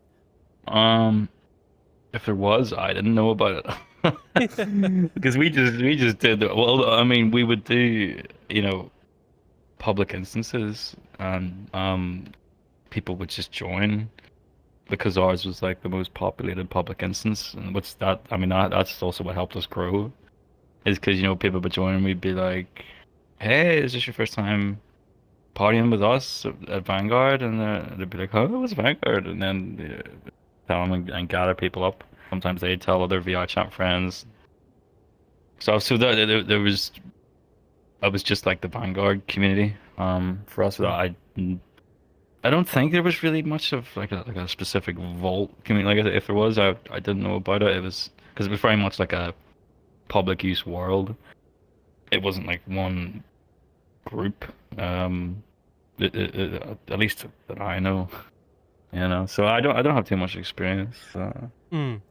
Um. If there was, I didn't know about it because we just did. Well, I mean, we would do, public instances, and people would just join because ours was like the most populated public instance. And what's that? I mean, that's also what helped us grow, is because people would join and we'd be like, "Hey, is this your first time partying with us at Vanguard?" And they'd be like, "Oh, what's Vanguard?" And then tell them and gather people up. Sometimes they'd tell other VR chat friends. So there was, I was just like the Vanguard community. For us, I don't think there was really much of like a specific vault community. Like if there was, I didn't know about it. It was because it was very much like a public use world. It wasn't like one group. At least that I know. So I don't have too much experience.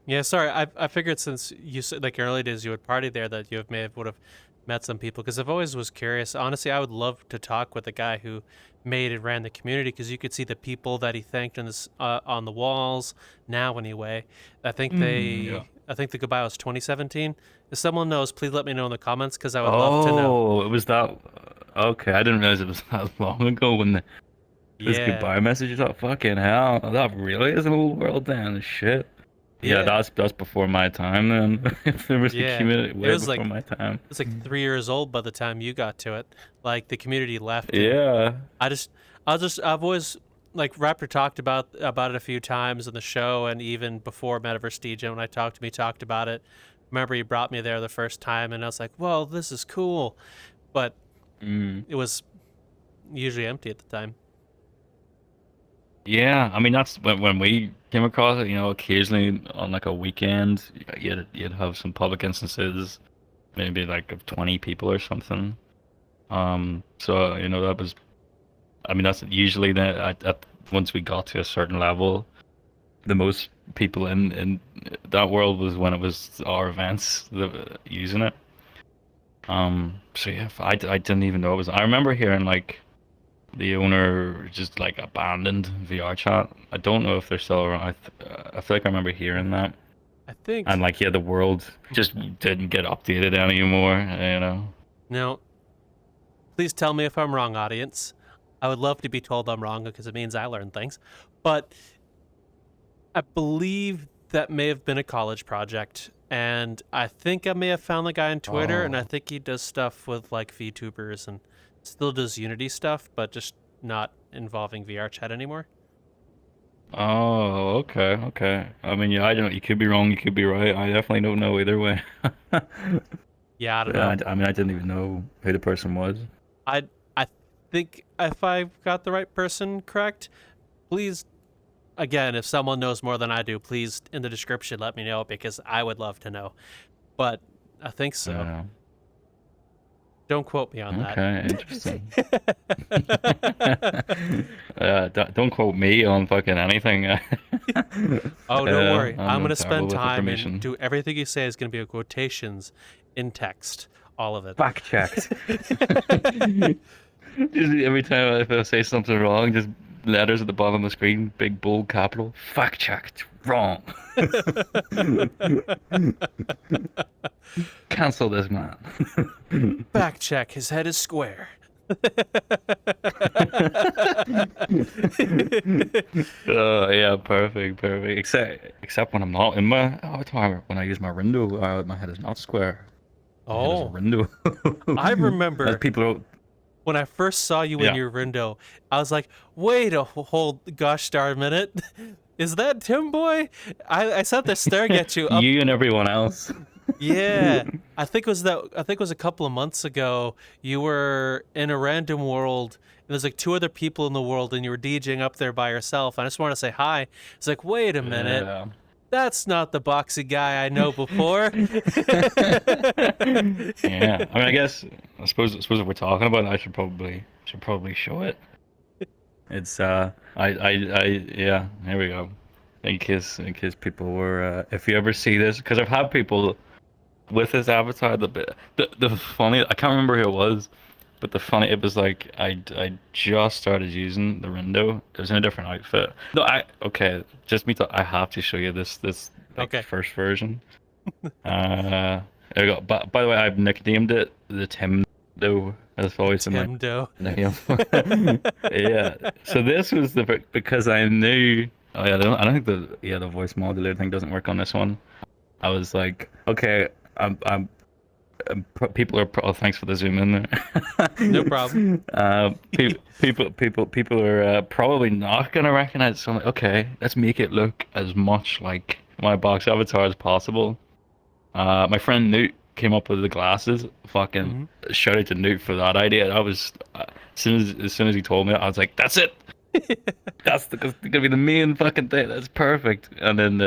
Yeah, sorry. I figured since you said like early days you would party there that you would have met some people, because I've always was curious. Honestly, I would love to talk with the guy who made and ran the community, because you could see the people that he thanked on the walls. Now, anyway, I think I think the goodbye was 2017. If someone knows, please let me know in the comments, because I would love to know. Oh, it was that. Okay, I didn't realize it was that long ago when this Yeah. goodbye message. I thought, fucking hell, that really is an old world then. Shit. Yeah, that's before my time then. If there was a community way before my time. It was like 3 years old by the time you got to it. Like the community left. Yeah. I've always like Raptor talked about it a few times in the show, and even before Metaverse Degen when I talked about it. Remember he brought me there the first time, and I was like, "Well, this is cool," but it was usually empty at the time. Yeah, I mean that's when we came across it. Occasionally on like a weekend, you'd have some public instances, maybe like of 20 people or something. So that was, I mean that's usually at once we got to a certain level, the most people in that world was when it was our events using it. So yeah, I didn't even know it was. I remember hearing like the owner just like abandoned VRchat. I don't know if they're still around. I feel like I remember hearing that. I think. And like, yeah, the world just didn't get updated anymore. Now, please tell me if I'm wrong, audience. I would love to be told I'm wrong, because it means I learn things. But I believe that may have been a college project, and I think I may have found the guy on Twitter, and I think he does stuff with like VTubers and still does Unity stuff, but just not involving VRchat anymore. Oh, okay. I mean, yeah, I don't know. You could be wrong, you could be right. I definitely don't know either way. Yeah, I don't know. I mean, I didn't even know who the person was. I think if I got the right person correct, please, again, if someone knows more than I do, please in the description let me know, because I would love to know. But I think so. Yeah. Don't quote me on that. Okay, interesting. Don't quote me on fucking anything. Oh, don't worry. I'm going to spend terrible with time information. and do everything you say is going to be quotations in text. All of it. Fact checked. Just every time if I say something wrong, just letters at the bottom of the screen, big bold capital. Fact checked. Wrong. Cancel this man. Fact check. His head is square. Yeah, perfect. Except when I'm not in my avatar, when I use my window, my head is not square. Oh, window. I remember people. When I first saw you in your window, I was like, wait a whole gosh darn minute. Is that Timboy? I sat there staring at you. You and everyone else. Yeah. I think it was a couple of months ago. You were in a random world, and there's like 2 other people in the world, and you were DJing up there by yourself. I just want to say hi. It's like, wait a minute. Yeah. That's not the boxy guy I know before. Yeah, I mean, I suppose if we're talking about it, I should probably show it. It's yeah, here we go. In case people were, if you ever see this, because I've had people with this avatar. The funny, I can't remember who it was, but it was like I just started using the window. It was in a different outfit. No, I have to show you this Okay. first version. There we go. By the way, I've nicknamed it the Timdo has always been my Timdo. name. Yeah. So this was because I knew. Oh yeah, I don't think the voice modulator thing doesn't work on this one. I was like, okay, I'm people are. Oh, thanks for the zoom in there. No problem. People are probably not gonna recognize it. So I'm like, okay, let's make it look as much like my box avatar as possible. My friend Newt came up with the glasses. Fucking Hmm. shout out to Newt for that idea. I was as soon as he told me, I was like, that's it. That's gonna be the main fucking thing. That's perfect. And then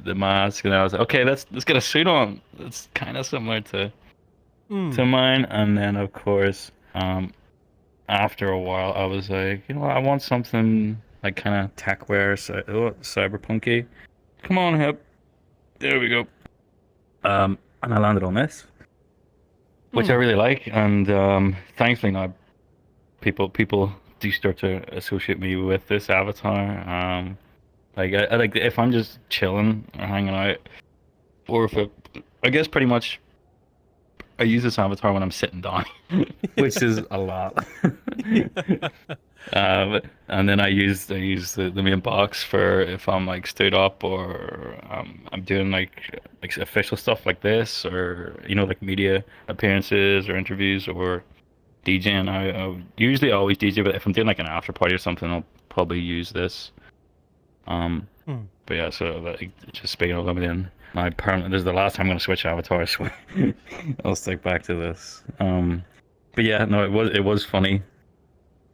the mask, and I was like, okay, let's get a suit on. It's kind of similar to mine. And then of course, after a while, I was like, you know what, I want something like kind of tech wear, cyberpunky. Come on, Hip. There we go. And I landed on this, which I really like, and thankfully now people do start to associate me with this avatar. Like I like if I'm just chilling or hanging out, or if I guess pretty much I use this avatar when I'm sitting down, which is a lot. And then I use the main box for if I'm like stood up or I'm doing like official stuff like this, or like media appearances or interviews or DJing. I usually always DJ, but if I'm doing like an after party or something, I'll probably use this. But yeah, so like, just speaking of limiting, my permanent. This is the last time I'm gonna switch avatars, so I'll stick back to this. But yeah, no, it was funny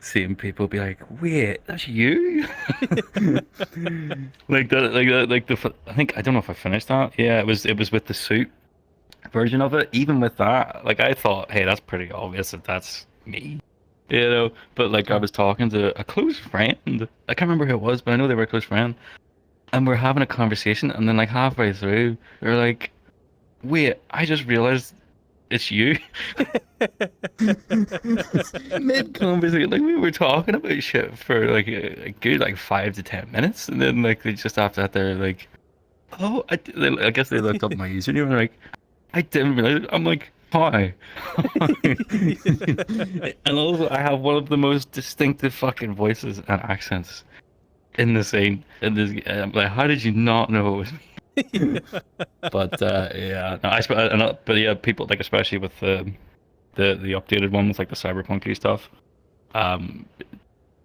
seeing people be like, "Wait, that's you?" I think I don't know if I finished that. Yeah, it was with the suit version of it. Even with that, like I thought, hey, that's pretty obvious that that's me. But like I was talking to a close friend. I can't remember who it was, but I know they were a close friend. And we're having a conversation, and then like halfway through, they're like, "Wait, I just realized it's you." Mid conversation, like we were talking about shit for like a good like 5 to 10 minutes, and then like they just after that they're like, "Oh, I guess they looked up my username and they're like, I didn't realize." I'm like, "Hi." And also, I have one of the most distinctive fucking voices and accents in the scene. In this, I'm like, how did you not know it was me? But yeah, no, but yeah, people like especially with the updated one with like the cyberpunky stuff. Um,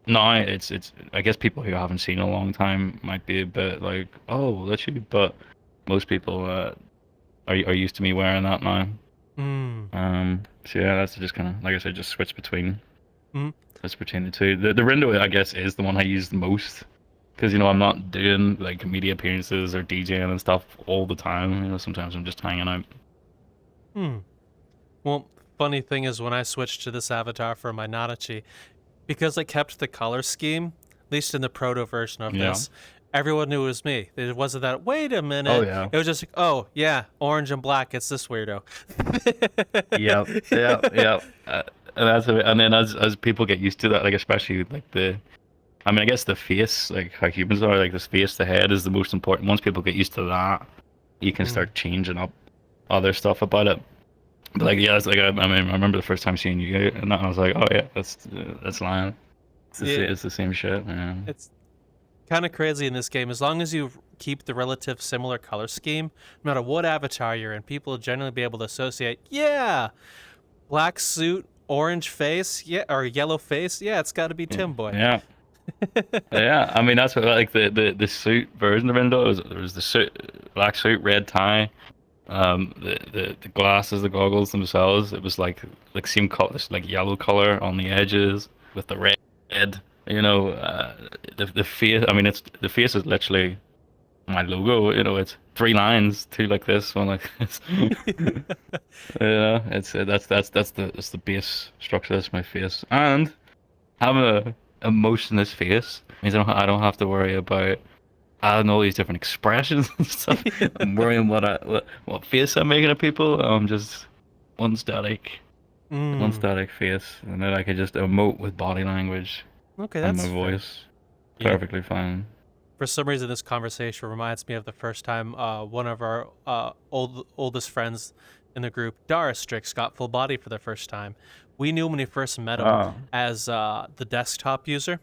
now it's I guess people who haven't seen in a long time might be a bit like, oh, that's you. But most people are used to me wearing that now. So yeah, that's just kind of like I said, just switch between. Switch between the two. The Rindo, I guess, is the one I use the most. Because, I'm not doing like media appearances or DJing and stuff all the time. Sometimes I'm just hanging out. Well, funny thing is when I switched to this avatar for my Nanachi, because I kept the color scheme, at least in the proto version of this, everyone knew it was me. It wasn't that, wait a minute. Oh, yeah. It was just like, oh, yeah, orange and black, it's this weirdo. Yep. And then as people get used to that, like especially like I guess the face, like how humans are, like this face, the head is the most important. Once people get used to that, you can start changing up other stuff about it. But like, yeah, it's like I remember the first time seeing you, and I was like, oh yeah, that's Lion. It's the same shit. Yeah. It's kind of crazy in this game. As long as you keep the relative similar color scheme, no matter what avatar you're in, people will generally be able to associate, yeah, black suit, orange face, yeah, or yellow face, yeah, it's got to be Timboy. Yeah. Yeah, that's what like the suit version of Indo. There was the suit, black suit, red tie, the glasses, the goggles themselves. It was like same color, like yellow color on the edges with the red. The face. It's the face is literally my logo. It's 3 lines, 2 like this, 1 like this. It's that's the base structure. That's my face, and having a emotionless face means I don't have to worry about adding all these different expressions and stuff. I'm worrying what face I'm making of people. I'm just one static face, and then I can just emote with body language and my voice perfectly fine. For some reason, this conversation reminds me of the first time one of our oldest friends in the group, Doris Strix, got full body for the first time. We knew him when we first met him Oh. as the desktop user,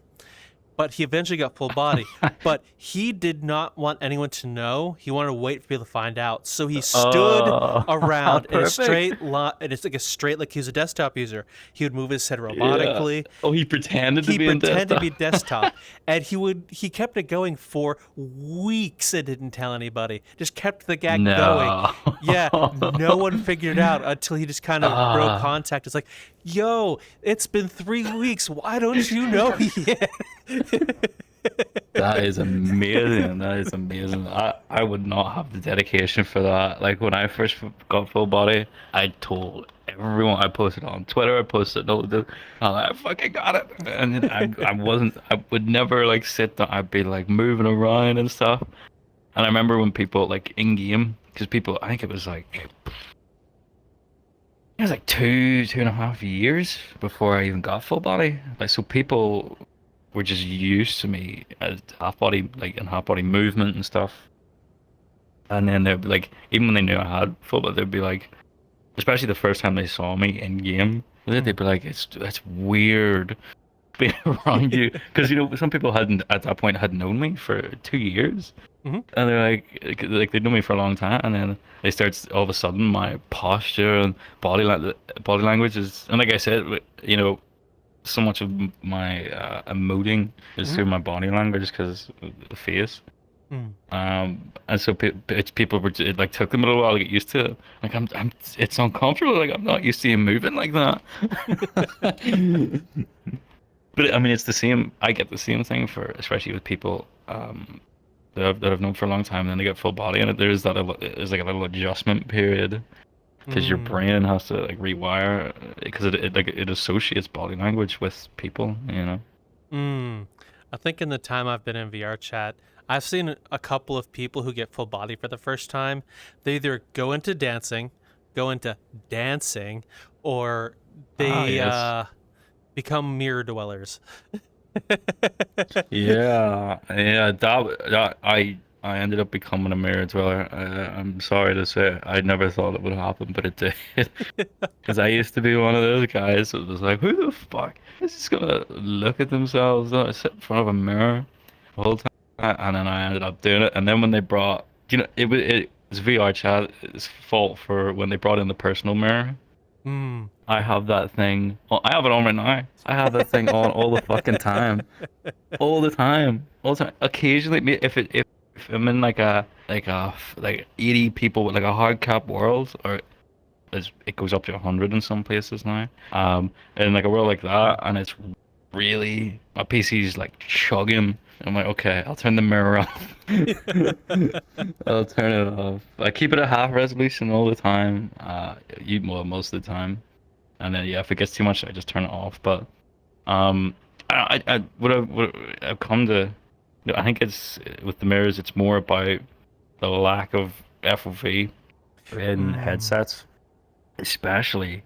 but he eventually got full body. But he did not want anyone to know. He wanted to wait for people to find out. So he stood around in a Perfect. straight line, and it's like a straight, like he was a desktop user. He would move his head robotically. Yeah. Oh, he pretended to He be in pretended to desktop. be desktop, and he kept it going for weeks and didn't tell anybody. Just kept the gag going. No. Yeah, no one figured it out until he just kind of broke Ah. contact. It's like, yo, it's been 3 weeks. Why don't you know yet? That is amazing. That is amazing. I would not have the dedication for that. Like when I first got full body, I told everyone. I posted on Twitter. I posted no, I fucking got it. And then I wasn't. I would never like sit down. I'd be like moving around and stuff. And I remember when people like in game, because people, I think it was like 2.5 years before I even got full body. Like so, people were just used to me as half body, like in half body movement and stuff. And then they'd be like, even when they knew I had full body, they'd be like, especially the first time they saw me in game, they'd be like, "It's weird being around you," because some people hadn't at that point had known me for 2 years. Mm-hmm. And they're like they'd known me for a long time, and then they start all of a sudden my posture and body language is, and like I said, so much of my emoting is through my body language because of the face. And so people were it like took them a little while to get used to it. Like it's uncomfortable. Like I'm not used to you moving like that. But I mean, it's the same. I get the same thing especially with people that I've known for a long time. And then they get full body, and there's like a little adjustment period because your brain has to like rewire because it associates body language with people. I think in the time I've been in VR chat, I've seen a couple of people who get full body for the first time. They either go into dancing, or they Yes. become mirror dwellers. Yeah, that I ended up becoming a mirror dweller. I'm sorry to say, I never thought it would happen, but it did. Because I used to be one of those guys that was like, who the fuck is just gonna look at themselves, sit in front of a mirror the whole time? And then I ended up doing it. And then when they brought, it was VR chat's fault for when they brought in the personal mirror. I have that thing. Well, I have it on right now. I have that thing on all the fucking time, all the time, all the time. Occasionally, if I'm in like 80 people with like a hard cap world, or it goes up to 100 in some places now. In like a world like that, and it's really my PC's like chugging. I'm like, okay, I'll turn the mirror off. I'll turn it off. I keep it at half resolution all the time. Most of the time, and then if it gets too much, I just turn it off. But what I've come to, I think it's with the mirrors, it's more about the lack of FOV in headsets, especially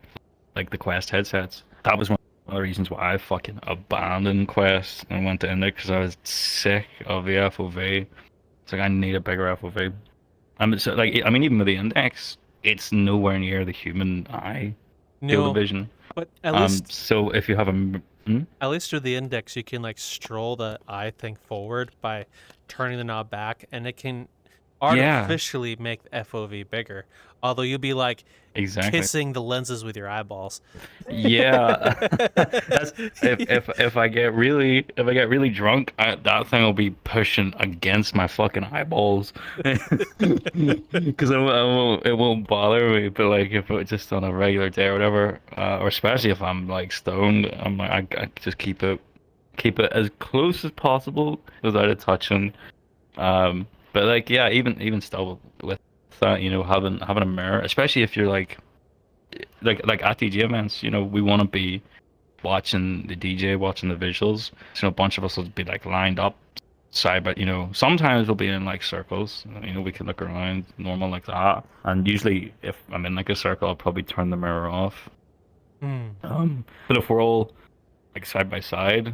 like the Quest headsets. That was one of the reasons why I fucking abandoned Quest and went to Index, because I was sick of the FOV. It's like I need a bigger FOV. Even with the Index, it's nowhere near the human eye field of vision. But at least so if you have at least through the Index, you can like stroll the eye thing forward by turning the knob back, and it can artificially make the FOV bigger. Although you'll be like kissing the lenses with your eyeballs. Yeah. if I get really drunk, that thing will be pushing against my fucking eyeballs. Because it won't bother me. But like if it's just on a regular day or whatever, or especially if I'm like stoned, I'm like I just keep it as close as possible without it touching. But like even still with that, having a mirror, especially if you're like at DJ events, we want to be watching the DJ, watching the visuals. So a bunch of us will be like lined up side by, sometimes we'll be in like circles. We can look around normal like that. And usually if I'm in like a circle, I'll probably turn the mirror off. But if we're all like side by side,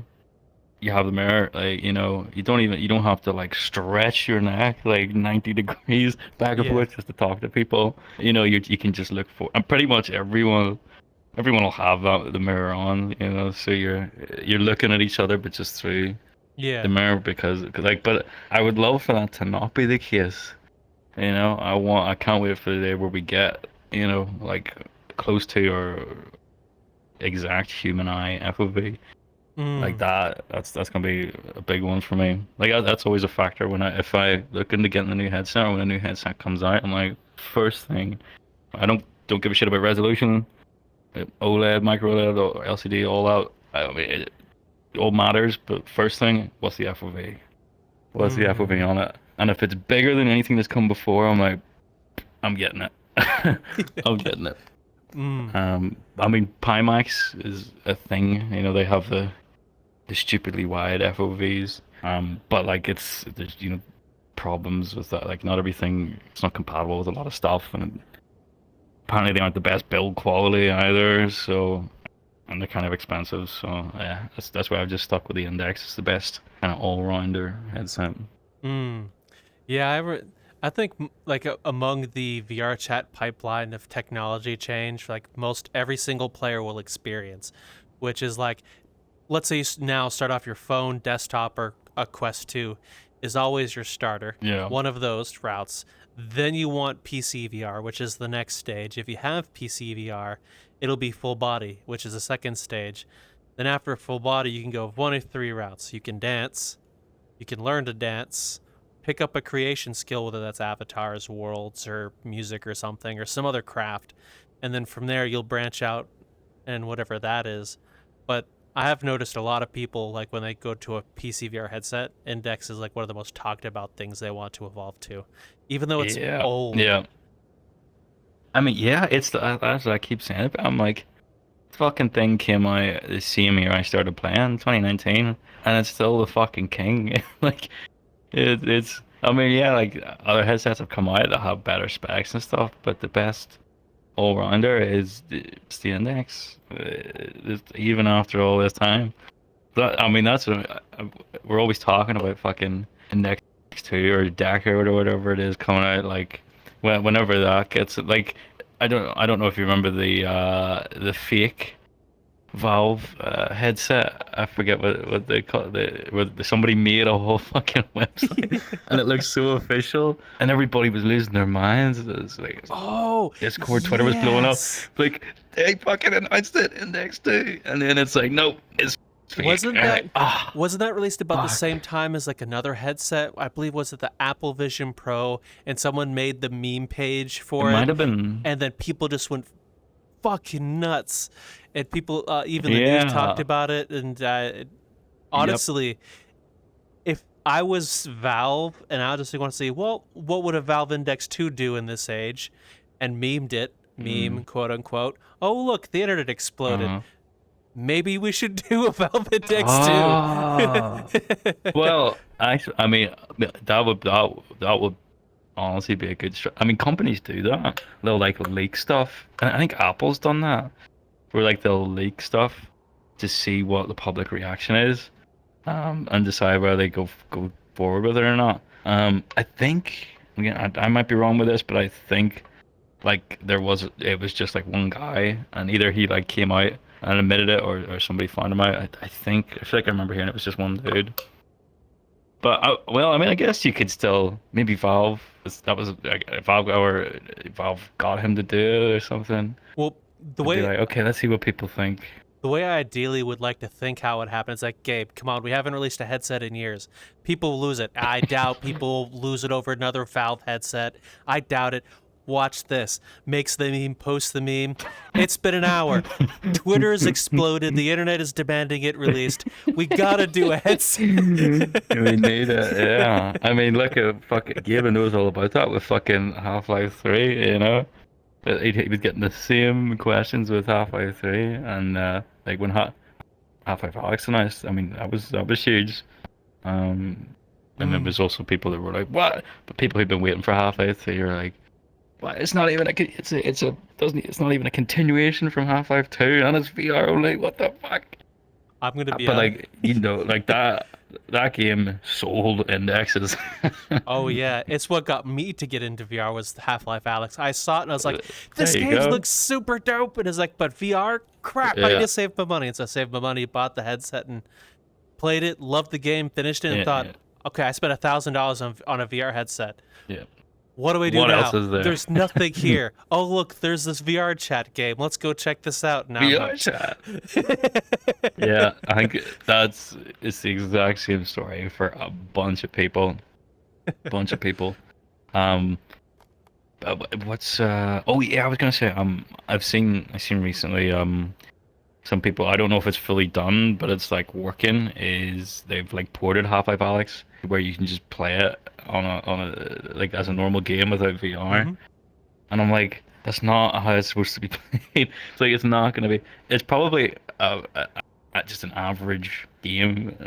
you have the mirror, like, you don't have to like stretch your neck like 90 degrees back and forth just to talk to people. You can just look for, and pretty much everyone everyone will have that the mirror on, so you're looking at each other, but just through the Yeah. mirror because like, but I would love for that to not be the case. I can't wait for the day where we get, like close to our exact human eye FOV. Like Mm. that's gonna be a big one for me. Like that's always a factor when if I look into getting a new headset or when a new headset comes out, I'm like, first thing, I don't give a shit about resolution, OLED, micro OLED, or LCD, all out. I mean, it all matters, but first thing, what's the FOV? What's the FOV Mm. on it? And if it's bigger than anything that's come before, I'm like, I'm getting it. I'm getting it. Mm. I mean, Pimax is a thing. They have the stupidly wide FOVs. But like there's problems with that. Like not everything, it's not compatible with a lot of stuff, and apparently they aren't the best build quality either. So and they're kind of expensive. So yeah, that's why I've just stuck with the Index. It's the best kind of all-rounder headset. Mm. Yeah, I think like among the VR chat pipeline of technology change, like most every single player will experience, which is like, let's say now start off your phone, desktop, or a Quest 2 is always your starter. Yeah. One of those routes. Then you want PC VR, which is the next stage. If you have PC VR, it'll be full body, which is the second stage. Then after full body, you can go one of three routes. You can dance, you can learn to dance, pick up a creation skill, whether that's avatars, worlds, or music or something, or some other craft. And then from there, you'll branch out and whatever that is. But I have noticed a lot of people, like when they go to a PC VR headset, Index is like one of the most talked about things they want to evolve to, even though it's Yeah. old. Yeah. I mean, yeah, that's what I keep saying. I'm like, fucking thing came out the same year I started playing, 2019, and it's still the fucking king. Like, it's. I mean, yeah, like other headsets have come out that have better specs and stuff, but the best all rounder is it's the Index. Even after all this time, I mean, we're always talking about fucking Index 2 or Decker or whatever it is coming out. Like, whenever that gets like, I don't know if you remember the fake Valve headset. I forget what they call it. Where somebody made a whole fucking website and it looks so official, and everybody was losing their minds. It was like Oh, Discord, Twitter was blowing up. yes. Like they fucking announced it, Index 2, and then it's like, nope, it's fake. Wasn't And that like, ah, wasn't that released about the fuck. same time as like another headset? I believe was it the Apple Vision Pro, and someone made the meme page It for might it, have been. and then people just went fucking nuts, and people, even the news talked Yeah. about it. And Yep. honestly, if I was Valve and I just want to say, well, what would a Valve Index 2 do in this age, and memed it, meme Mm. quote unquote. Oh look, the internet exploded. Uh-huh. Maybe we should do a Valve Index 2. Ah. Well, I mean, that would honestly be a good. I mean, companies do that. They'll like leak stuff, and I think Apple's done that, where like they'll leak stuff to see what the public reaction is, and decide whether they go forward with it or not. I think again, I might be wrong with this, but I think like it was just like one guy, and either he like came out and admitted it, or somebody found him out. I feel like I remember hearing it was just one dude. But well, I mean, I guess you could still maybe that was like Valve got him to do it or something. Well, the And be way like, okay, let's see what people think. the way I ideally would like to think how it happens, like, Gabe, come on, we haven't released a headset in years. People lose it. I doubt people lose it over another Valve headset. I doubt it. Watch this. Makes the meme, posts the meme. It's been an hour. Twitter's exploded. The internet is demanding it released. We gotta do a headset. We need it, yeah. I mean, look at fucking Gabe knows all about that with fucking Half-Life 3, you know? He was getting the same questions with Half-Life 3, and like when Half-Life Alex announced, I mean, that was huge. And there was also people that were like, "What?" But people who've been waiting for Half-Life 3 are like, "What? It's not even it's not even a continuation from Half-Life 2, and it's VR only. What the fuck?" I'm gonna be But honest. like, like that. that game sold indexes. Oh yeah, it's what got me to get into VR was Half-Life Alyx. I saw it and I was like, There this you game go. looks super dope. And it's like, but VR, crap, I need Yeah, to save my money. And so I saved my money, bought the headset, and played it, loved the game, finished it, and thought, yeah, okay, I spent $1,000 on a VR headset. yeah. What do we do What else now? is there? There's nothing here. Oh look, there's this VR chat game. Let's go check this out. Now I'm VR hooked. chat. Yeah, I think it's the exact same story for a bunch of people. Bunch of people. Um, what's Oh yeah, I was gonna say I've seen recently some people, I don't know if it's fully done, but it's like working, is they've like ported Half-Life Alyx where you can just play it on a like as a normal game without VR. Hmm. And I'm like, that's not how it's supposed to be played. It's like it's not gonna be. It's probably just an average game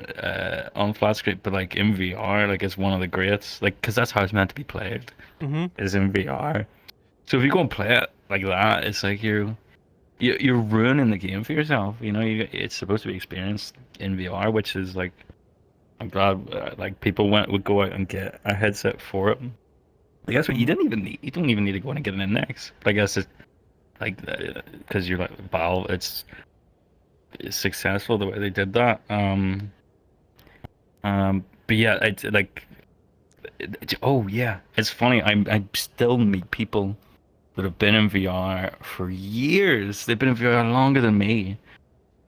on flat screen, but like in VR, like it's one of the greats. Like, because that's how it's meant to be played, Hmm. is in VR. So if you go and play it like that, it's like you're ruining the game for yourself. You know, it's supposed to be experienced in VR, which is like, I'm glad like people would go out and get a headset for it. I guess what you Hmm. didn't even need. You don't even need to go in and get an index. But I guess it's like because you're like Valve, it's successful the way they did that. But yeah, it's like, oh yeah, it's funny. I still meet people that have been in VR for years. They've been in VR longer than me.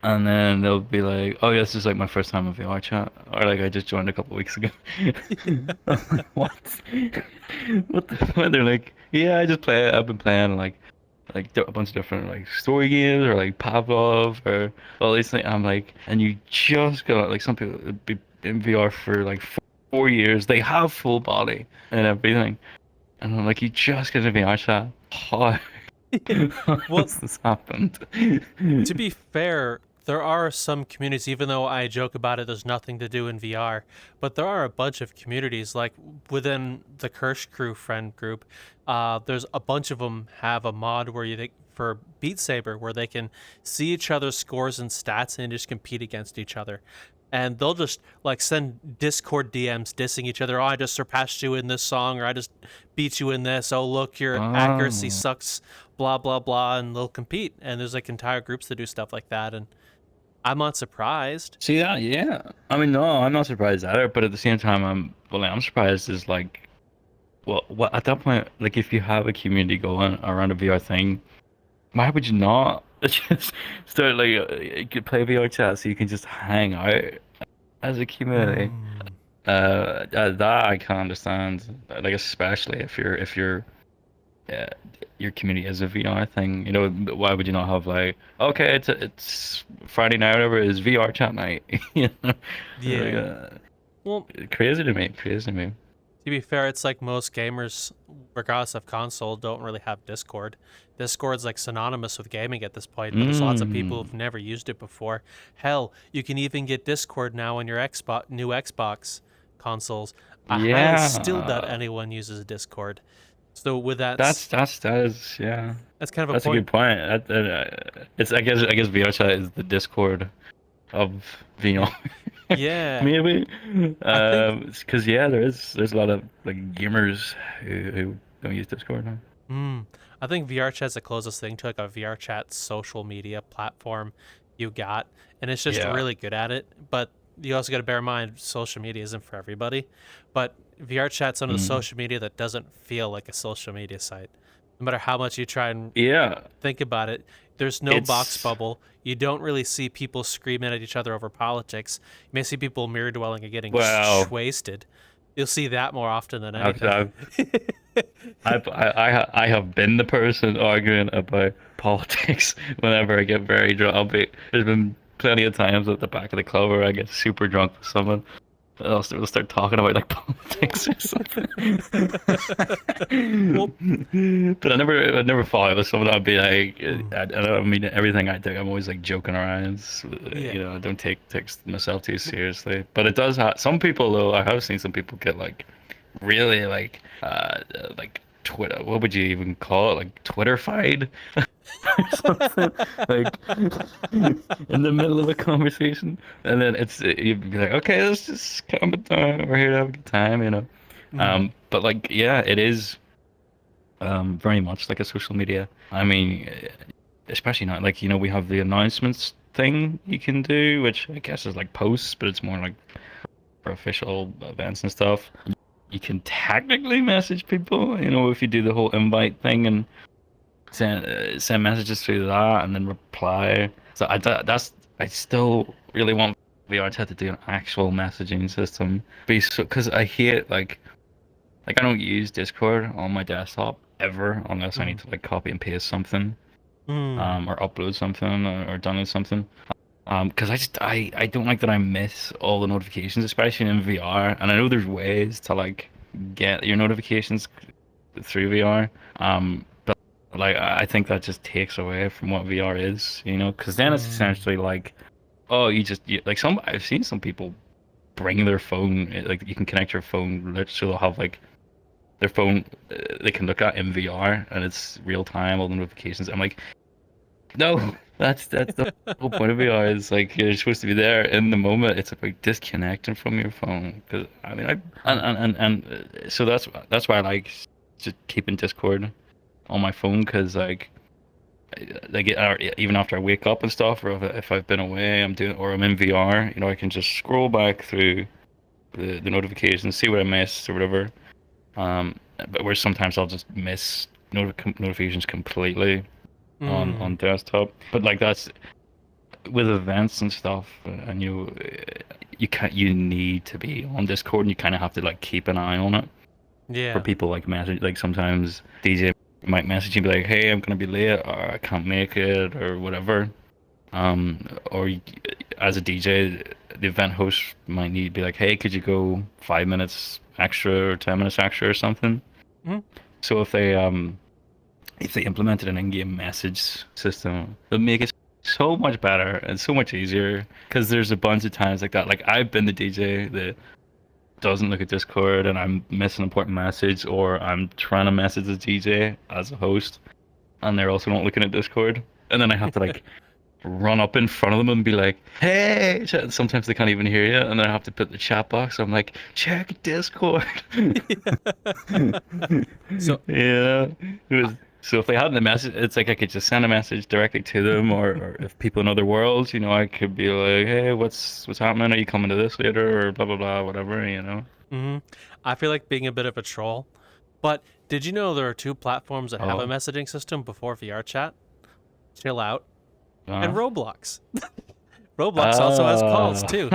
And then they'll be like, "Oh, yeah, this is like my first time in VR chat," or like, "I just joined a couple weeks ago." I'm like, what? What the fuck? They're like, "Yeah, I just play it. I've been playing like a bunch of different like story games or like Pavlov or all these things." I'm like, and you just got like some people would be in VR for like 4 years. They have full body and everything, and I'm like, you just get a VR chat. How? How Well, has this happened? to be fair, there are some communities, even though I joke about it, there's nothing to do in VR, but there are a bunch of communities, like within the Kirsch Crew friend group, there's a bunch of them have a mod where for Beat Saber, where they can see each other's scores and stats and just compete against each other. And they'll just like send Discord DMs dissing each other. Oh, I just surpassed you in this song, or I just beat you in this. Oh, look, your accuracy Oh. sucks, blah, blah, blah. And they'll compete. And there's like entire groups that do stuff like that. And I'm not surprised. See that? Yeah. I mean, no, I'm not surprised either. But at the same time, I'm surprised is like, well, what at that point, like if you have a community going around a VR thing, why would you not just start like you could play VR chat so you can just hang out as a community? Hmm. That I can understand. Like especially if uh, your community is a VR thing. You know, why would you not have like, okay, it's Friday night, whatever, is VR chat night. You know, like, Yeah. Well, crazy to me. Crazy to me. to be fair, it's like most gamers, regardless of console, don't really have Discord. Discord's like synonymous with gaming at this point, but there's lots of people Mm. who've never used it before. Hell, you can even get Discord now on your new Xbox consoles. I haven't still that Yeah, anyone uses Discord. So with that, that is yeah. that's kind of a That's a point. good point. It's I guess VR chat is the Discord of VR. Yeah, Maybe. I think. Because yeah, there's a lot of like gamers who don't use Discord now. Mm, I think VR chat's the closest thing to like a VR chat social media platform you got, and it's just Yeah. really good at it. But you also got to bear in mind social media isn't for everybody. But VR chat's one of the Mm. social media that doesn't feel like a social media site. No matter how much you try and Yeah. think about it, there's no box It's bubble. You don't really see people screaming at each other over politics. You may see people mirror dwelling and getting well, wasted. You'll see that more often than I've anything. I've I have been the person arguing about politics whenever I get very drunk. There's been plenty of times at the back of the club where I get super drunk with someone. We'll start talking about like politics or something. Well, But I never thought it was someone I'd be like, mm, I don't mean everything I do. I'm always like joking around. yeah. You know, I don't take myself too seriously. But it does have some people though. I have seen some people get like really like Twitter. What would you even call it? Like Twitter fied. or something, like in the middle of a conversation, and then you'd be like, okay, let's just calm it down. We're here to have a good time, you know. Mm. But like, yeah, it is very much like a social media. I mean, especially now, like, you know, we have the announcements thing you can do, which I guess is like posts, but it's more like for official events and stuff. You can technically message people, you know, if you do the whole invite thing and send messages through that and then reply. So I still really want VRChat to do an actual messaging system, because I hate like I don't use Discord on my desktop ever unless I need Mm. to like copy and paste something, Mm. or upload something or download something. Because I don't like that I miss all the notifications, especially in VR. And I know there's ways to like get your notifications through VR. But like I think that just takes away from what VR is, you know? Because then it's Mm. essentially like, oh, like I've seen some people bring their phone, like you can connect your phone, so they'll have like their phone they can look at in VR and it's real time, all the notifications. I'm like, no, that's the whole point of VR is like you're supposed to be there in the moment. It's about disconnecting from your phone. Because I mean, so that's why I like just keeping Discord on my phone because even after I wake up and stuff, or if I've been away, I'm in VR, you know, I can just scroll back through the notifications, see what I missed or whatever. But where sometimes I'll just miss notifications completely on Mm. desktop. But like that's with events and stuff, and you need to be on Discord, and you kind of have to like keep an eye on it for Yeah. people like message. Like sometimes DJ might message you, be like, "Hey, I'm gonna be late, or I can't make it, or whatever." Or as a DJ, the event host might need to be like, "Hey, could you go 5 minutes extra or 10 minutes extra or something?" Mm. So if they implemented an in-game message system, it would make it so much better and so much easier. Because there's a bunch of times like that. Like I've been the DJ that doesn't look at Discord and I'm missing an important message, or I'm trying to message the DJ as a host, and they're also not looking at Discord, and then I have to like run up in front of them and be like, "Hey!" Sometimes they can't even hear you, and then I have to put the chat box. I'm like, "Check Discord." So Yeah, so if they had the message, it's like I could just send a message directly to them, or if people in other worlds, you know, I could be like, "Hey, what's happening? Are you coming to this later?" Or blah blah blah, whatever, you know. hmm I feel like being a bit of a troll, but did you know there are two platforms that have a Oh, messaging system before VRChat? Chill Out and uh, Roblox. Roblox also has calls ah, too.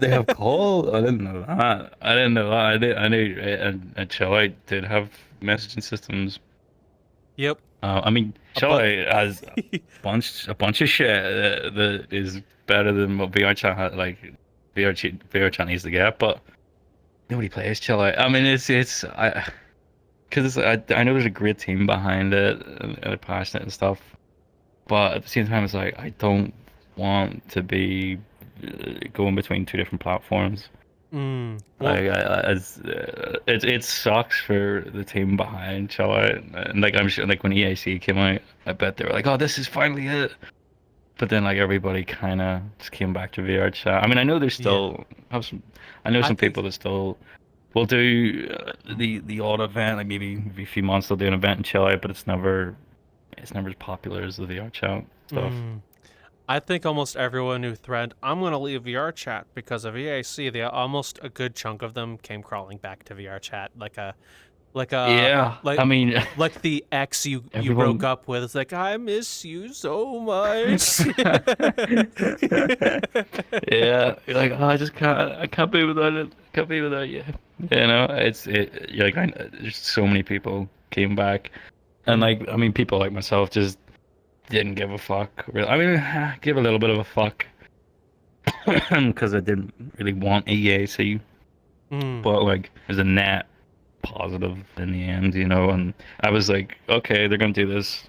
they have call. I didn't know that. I didn't know that. I knew, and Chile did have messaging systems. Yep. I mean, But Chile has a bunch of shit that is better than what VRChat had. Like VRChat needs to get, but nobody plays Chile. I mean, it's because I know there's a great team behind it and they're passionate and stuff, but at the same time, it's like I don't want to be going between two different platforms. well, It sucks for the team behind Chile, and like I'm sure like when EAC came out, I bet they were like, "Oh, this is finally it." But then like everybody kind of just came back to VR chat. I mean, I know there's yeah. still have some. I know I some think people that still will do the odd event, like maybe every few months they'll do an event in Chile, but it's never as popular as the VR chat stuff. mm, I think almost everyone who thread I'm gonna leave VRChat because of EAC, they almost a good chunk of them came crawling back to VRChat like a Yeah, I like mean, like the ex you broke everyone. up with. It's like I miss you so much. Yeah, you're like, oh, I can't be without it, can't be without you. You know, you're like, there's so many people came back, and Mm, like, I mean, people like myself just didn't give a fuck. Really, I mean, give a little bit of a fuck because I didn't really want EAC, mm, but like, there's a net positive in the end, you know, and I was like, okay, they're gonna do this.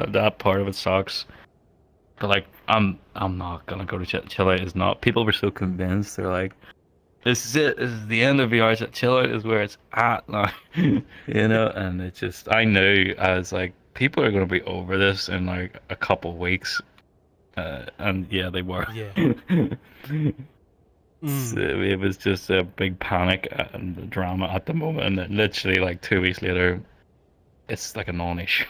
That part of it sucks. But like, I'm not gonna go to Chile. Is not. People were so convinced. They're like, this is it. This is the end of VR. Chile is where it's at now, you know. And it just, I knew as like people are going to be over this in like a couple weeks. And yeah, they were. Yeah. So it was just a big panic and drama at the moment, and then literally like 2 weeks later, it's like a non-issue.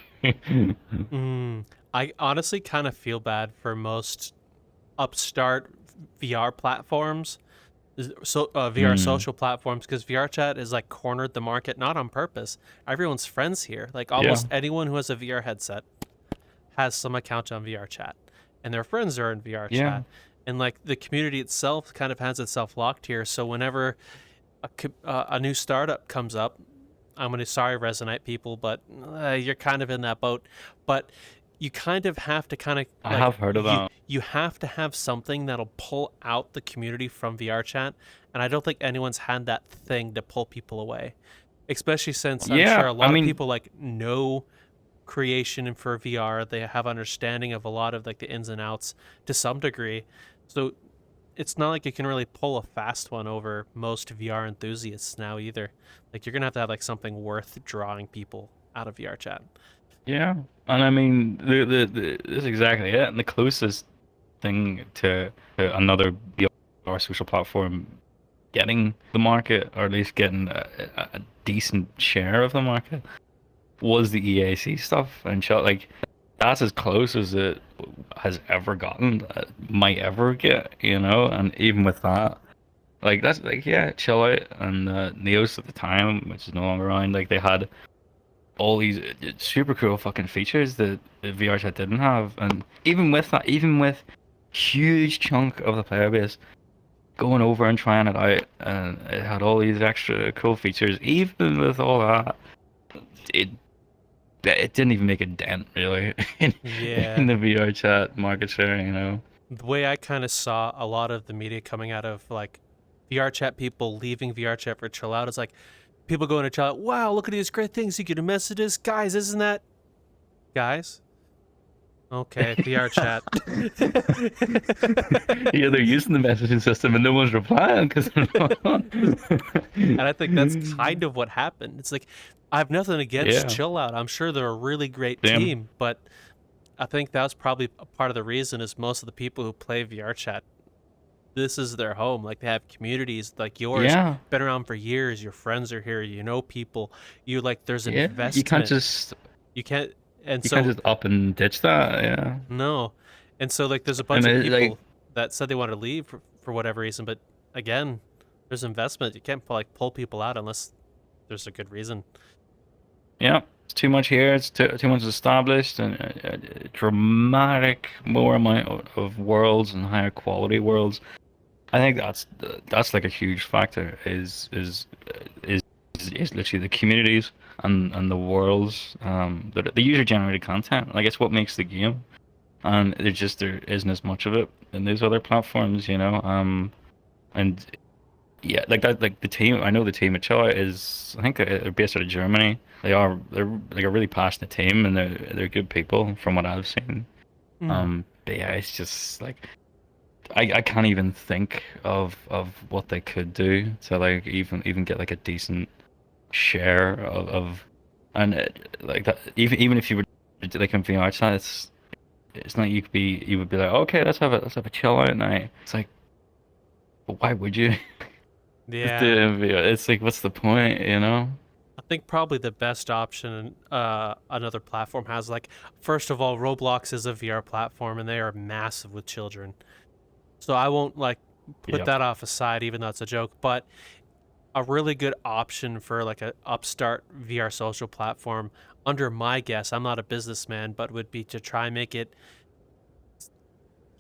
I honestly kind of feel bad for most upstart VR platforms, VR social platforms, because VRchat is like cornered the market, not on purpose. Everyone's friends here. Like almost anyone who has a VR headset has some account on VRchat, and their friends are in VRchat. Yeah. And like the community itself kind of has itself locked here. So whenever a new startup comes up, I'm going to sorry Resonate people, but you're kind of in that boat. But you kind of have to kind of I have heard of that. You have to have something that'll pull out the community from VRchat, and I don't think anyone's had that thing to pull people away, especially since I'm sure a lot of people like know creation for VR. They have understanding of a lot of like the ins and outs to some degree. So it's not like you can really pull a fast one over most VR enthusiasts now either. Like you're gonna have to have like something worth drawing people out of VRchat. Yeah, and I mean, this is exactly it. And the closest thing to another VR social platform getting the market, or at least getting a decent share of the market, was the EAC stuff. And like, that's as close as it has ever gotten, might ever get, you know. And even with that, like, that's like, yeah, chill out. And Neos at the time, which is no longer around, like they had all these super cool fucking features that VRchat didn't have. And even with that, even with huge chunk of the player base going over and trying it out, and it had all these extra cool features, even with all that, it didn't even make a dent really in the VRchat market share, you know. The way I kind of saw a lot of the media coming out of like VRchat people leaving VRchat for chill out is like people going to chill out, wow, look at these great things you get to messages, guys, isn't that guys? Okay, VRchat. Yeah, they're using the messaging system and no one's replying because and I think that's kind of what happened. It's like, I have nothing against chill out. I'm sure they're a really great team, but I think that's probably a part of the reason is most of the people who play VRchat, this is their home. Like they have communities like yours, been around for years. Your friends are here. You know people. You like there's an investment. You can't just up and ditch that. No, and so like there's a bunch of people that said they wanted to leave for whatever reason, but again, there's investment. You can't like pull people out unless there's a good reason. Yeah, it's too much here. It's too much established, and a dramatic more amount of worlds and higher quality worlds. I think that's like a huge factor. Is literally the communities and the worlds, the user generated content. Like it's what makes the game, and there isn't as much of it in these other platforms, you know. And yeah, like that, like the team. I know the team at Chilla is, I think they're based out of Germany. They're like a really passionate team, and they're good people from what I've seen. But yeah, it's just like I can't even think of what they could do to like even get like a decent share of and like that. Even if you were like in VR, it's not you would be like, okay, let's have a chill out night. It's like, but why would you? Yeah. It's like, what's the point, you know? I think probably the best option another platform has, like, first of all, Roblox is a VR platform and they are massive with children. So I won't like put that off aside, even though it's a joke, but a really good option for like a upstart VR social platform, under my guess, I'm not a businessman, but would be to try and make it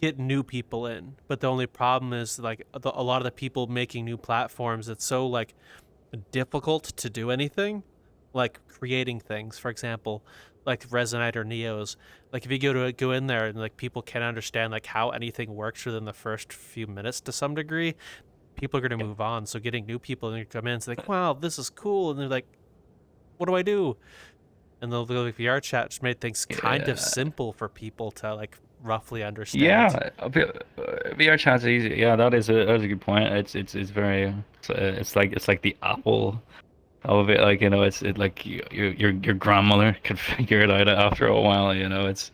get new people in. But the only problem is like a lot of the people making new platforms, it's so like difficult to do anything, like creating things, for example, like Resonite or Neos. Like if you go in there and like people can't understand like how anything works within the first few minutes to some degree, people are going to move on. So getting new people and come in and say like, wow, this is cool, and they're like, what do I do? And they'll go like VRchat just made things kind of simple for people to like roughly understand. Yeah, VRchat's easy. Yeah, that is a good point. It's very it's like the Apple of it. Like, like your grandmother could figure it out after a while. It's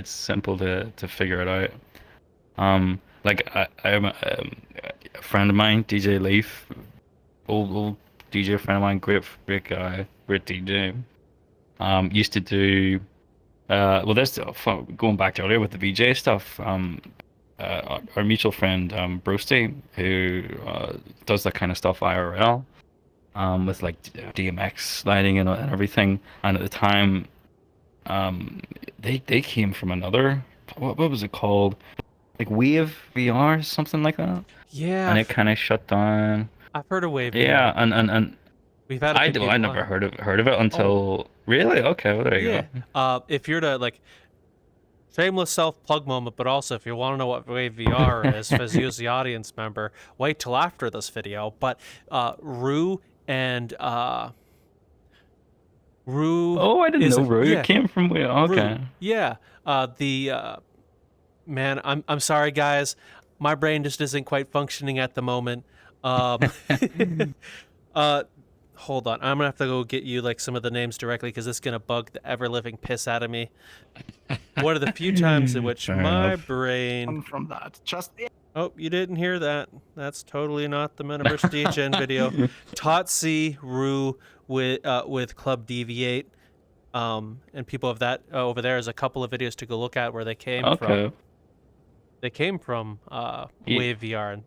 simple to figure it out. Like I'm a friend of mine, DJ Leaf, old DJ friend of mine, great guy, great DJ. Used to do well. This going back to earlier with the VJ stuff. Our mutual friend Brosty, who does that kind of stuff IRL, with like DMX sliding and everything. And at the time, they came from another, what was it called? Like Wave VR, something like that. Yeah, And it kind of shut down. I've heard of Wave Yeah, VR. and We've had a few I people never on. heard of it Oh, until really. Okay, well, there you yeah. go. If you're to like shameless self-plug moment, but also if you want to know what Wave VR is, as you as the audience member, wait till after this video. But Rue and Rue Oh, I didn't is know Root yeah, came from where. Rue. Okay. Yeah. The man, I'm sorry guys. My brain just isn't quite functioning at the moment. Um uh hold on. I'm gonna have to go get you like some of the names directly because it's gonna bug the ever living piss out of me. One of the few times in which Fair my enough. brain. From that. Just Oh, you didn't hear that. That's totally not the Metaverse Degen video. Totsi Rue with Club Deviate. And people of that over there is a couple of videos to go look at where they came from. Okay. They came from Wave VR and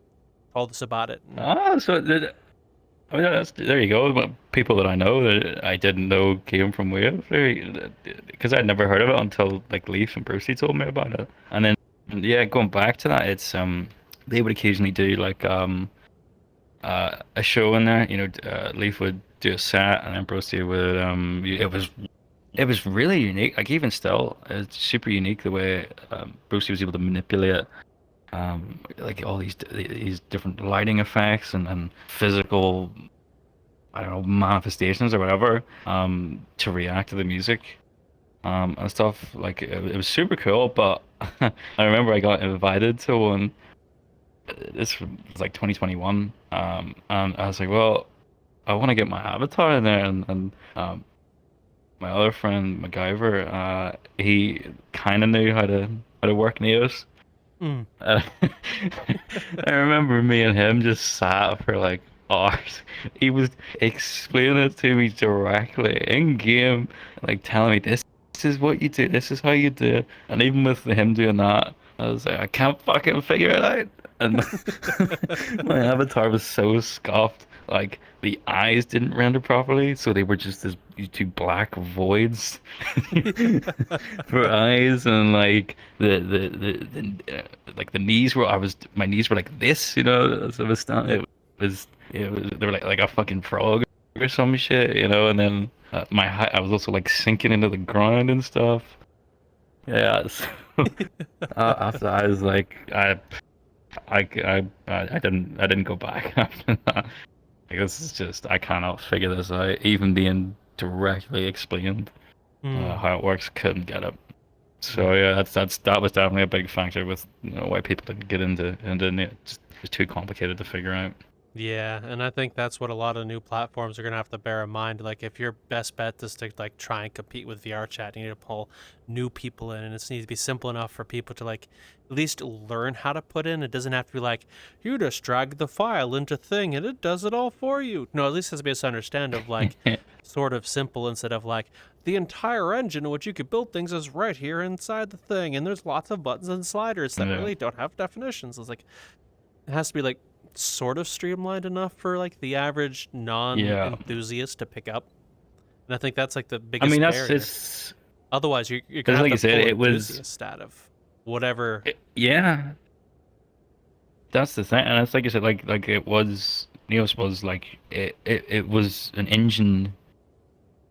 told us about it. And So I mean, there you go. People that I know that I didn't know came from Wales, because I'd never heard of it until like Leaf and Brucey told me about it. And then yeah, going back to that, it's they would occasionally do like a show in there. Leaf would do a set, and then Brucey would it was really unique. Like even still, it's super unique the way Brucey was able to manipulate like all these different lighting effects and physical, I don't know, manifestations or whatever, to react to the music, and stuff. Like it was super cool. But I remember I got invited to one. This was like 2021, and I was like, well, I want to get my avatar in there, and my other friend MacGyver, he kind of knew how to work Neos. mm. Uh, I remember me and him just sat for like hours. He was explaining it to me directly in game, like telling me this is what you do, this is how you do it. And even with him doing that, I was like, I can't fucking figure it out. And my avatar was so scuffed. Like the eyes didn't render properly, so they were just these two black voids for eyes, and like like the knees were my knees were like this, as I was standing. It was they were like a fucking frog or some shit, and then my height, I was also like sinking into the ground and stuff. Yeah, so after I was like I didn't go back after that. Like, this is just, I cannot figure this out. Even being directly explained how it works, couldn't get it. So yeah, that was definitely a big factor with why people didn't get into it. It's too complicated to figure out. Yeah, and I think that's what a lot of new platforms are gonna have to bear in mind. Like, if your best bet is to like try and compete with VRChat, you need to pull new people in, and it needs to be simple enough for people to like at least learn how to put in. It doesn't have to be like you just drag the file into thing and it does it all for you. No, at least it has to be a understand of like sort of simple instead of like the entire engine in which you could build things is right here inside the thing, and there's lots of buttons and sliders that really don't have definitions. It's like it has to be like sort of streamlined enough for like the average non-enthusiast to pick up, and I think that's like the biggest barrier. It's Otherwise you're gonna have like to you said, pull it was enthusiast out of whatever. Yeah, that's the thing, and it's like you said, like it was Neos was like it was an engine.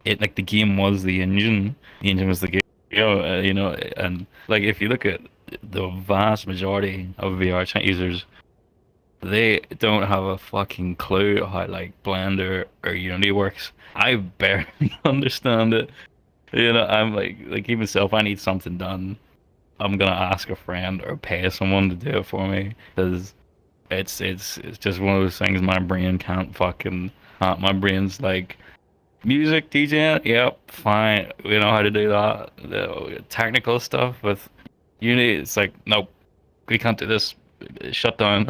It like the game was the engine. The engine was the game. And like if you look at the vast majority of VR chat users, they don't have a fucking clue how like Blender or Unity works. I barely understand it. I'm like even so, if I need something done, I'm gonna ask a friend or pay someone to do it for me, because it's just one of those things my brain can't fucking. My brain's like Music DJing, yep, fine. We know how to do that. The technical stuff with Unity, it's like, nope, we can't do this. Shut down.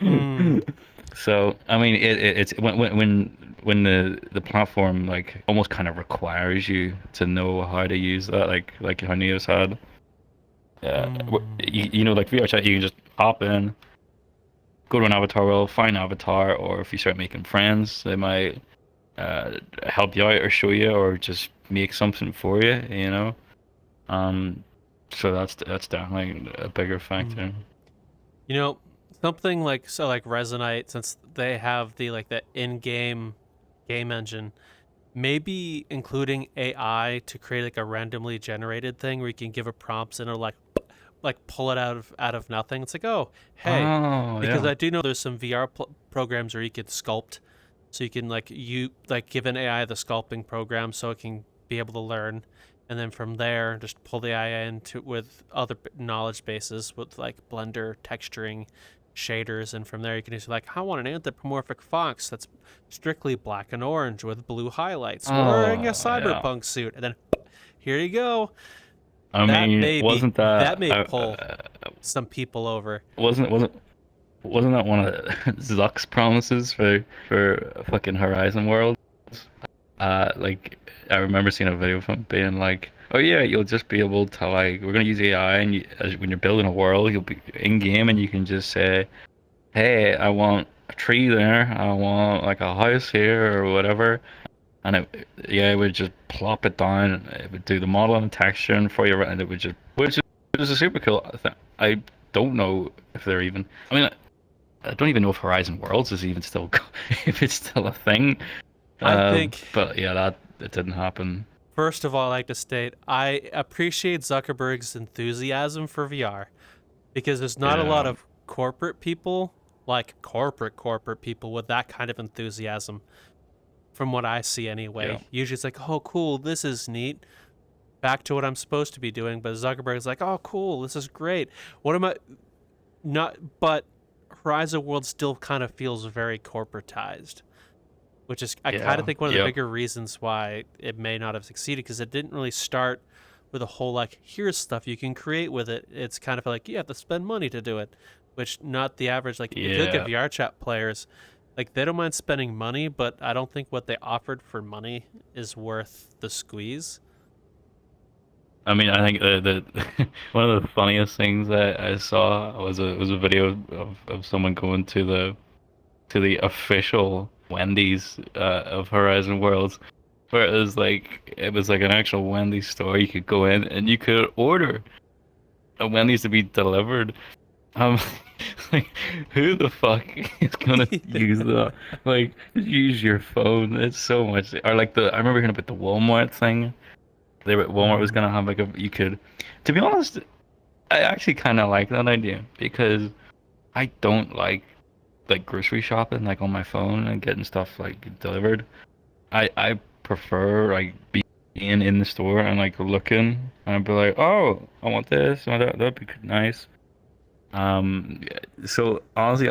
Mm, So I mean, it's when the platform like almost kind of requires you to know how to use that, like how Neo said. mm, You know, like VRChat, you can just hop in, go to an avatar world, find an avatar, or if you start making friends, they might help you out or show you or just make something for you, you know. Um, so that's definitely a bigger mm. factor. You know, something like so like Resonate, since they have the in-game game engine, maybe including AI to create like a randomly generated thing where you can give it prompts and it'll like pull it out of nothing. It's like, oh, hey, Oh because yeah. I do know there's some VR programs where you can sculpt, so you can like give an AI the sculpting program so it can be able to learn, and then from there just pull the AI into with other knowledge bases with like Blender texturing, shaders, and from there you can just like, I want an anthropomorphic fox that's strictly black and orange with blue highlights wearing a Oh yeah. cyberpunk suit, and then here you go. I That mean, maybe wasn't that that may pull some people over. wasn't wasn't that one of Zuck's promises for fucking Horizon World? Like I remember seeing a video of him being like, "Oh yeah, you'll just be able to like we're gonna use AI and when you're building a world, you'll be in game and you can just say, hey, I want a tree there, I want like a house here or whatever." And it would just plop it down. It would do the model and texture and for you, and it would just, which is a super cool thing. I don't know if they're even. I mean, I don't even know if Horizon Worlds is even still, if it's still a thing. I think, But yeah, that it didn't happen. first of all, I like to state I appreciate Zuckerberg's enthusiasm for VR because there's not a lot Yeah, of corporate people, like corporate people, with that kind of enthusiasm, from what I see yeah. anyway. Usually it's like, oh, cool, this is neat. Back to what I'm supposed to be doing. But Zuckerberg's like, oh, cool, this is great. What am I not? But Horizon World still kind of feels very corporatized, which is I kind of Yeah, think one of the yeah. bigger reasons why it may not have succeeded because it didn't really start with a whole like here's stuff you can create with it. It's kind of like you have to spend money to do it, which not the average. Like if you look at Yeah. VRChat players, like they don't mind spending money, but I don't think what they offered for money is worth the squeeze. I mean, I think the one of the funniest things that I saw was a video of someone going to the official Wendy's of Horizon Worlds, where it was like an actual Wendy's store. You could go in and you could order a Wendy's to be delivered. Um, like who the fuck is gonna use that? Like just use your phone. It's so much. Or like I remember hearing about the Walmart thing. Walmart was Mm. gonna have like a you could. To be honest, I actually kind of like that idea because I don't like grocery shopping like on my phone and getting stuff like delivered. I prefer like being in the store and like looking and be like, oh, I want this, oh, that'd be nice. So honestly,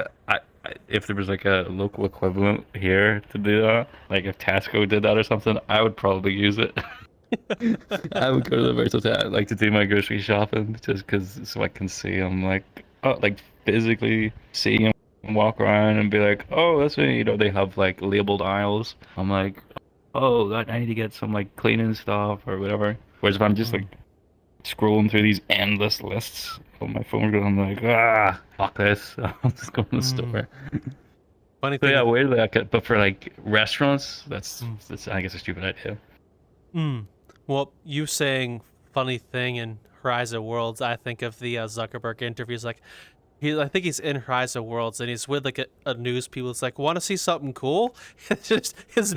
if there was like a local equivalent here to do that, like if Tesco did that or something, I would probably use it. I would go to the Versatile like to do my grocery shopping just because so I can see them like oh like physically see them walk around and be like oh that's what you know they have like labeled aisles. I'm like oh that I need to get some like cleaning stuff or whatever. Whereas if I'm just Mm. like scrolling through these endless lists on my phone, I'm like fuck this. I'll just go to the Mm. store. Funny So thing yeah, with weirdly, but for like restaurants, mm. that's I guess a stupid idea. Mm. Well, you saying funny thing in Horizon Worlds, I think of the Zuckerberg interviews. Like I think he's in Horizon Worlds and he's with like a news people. It's like, want to see something cool? Just his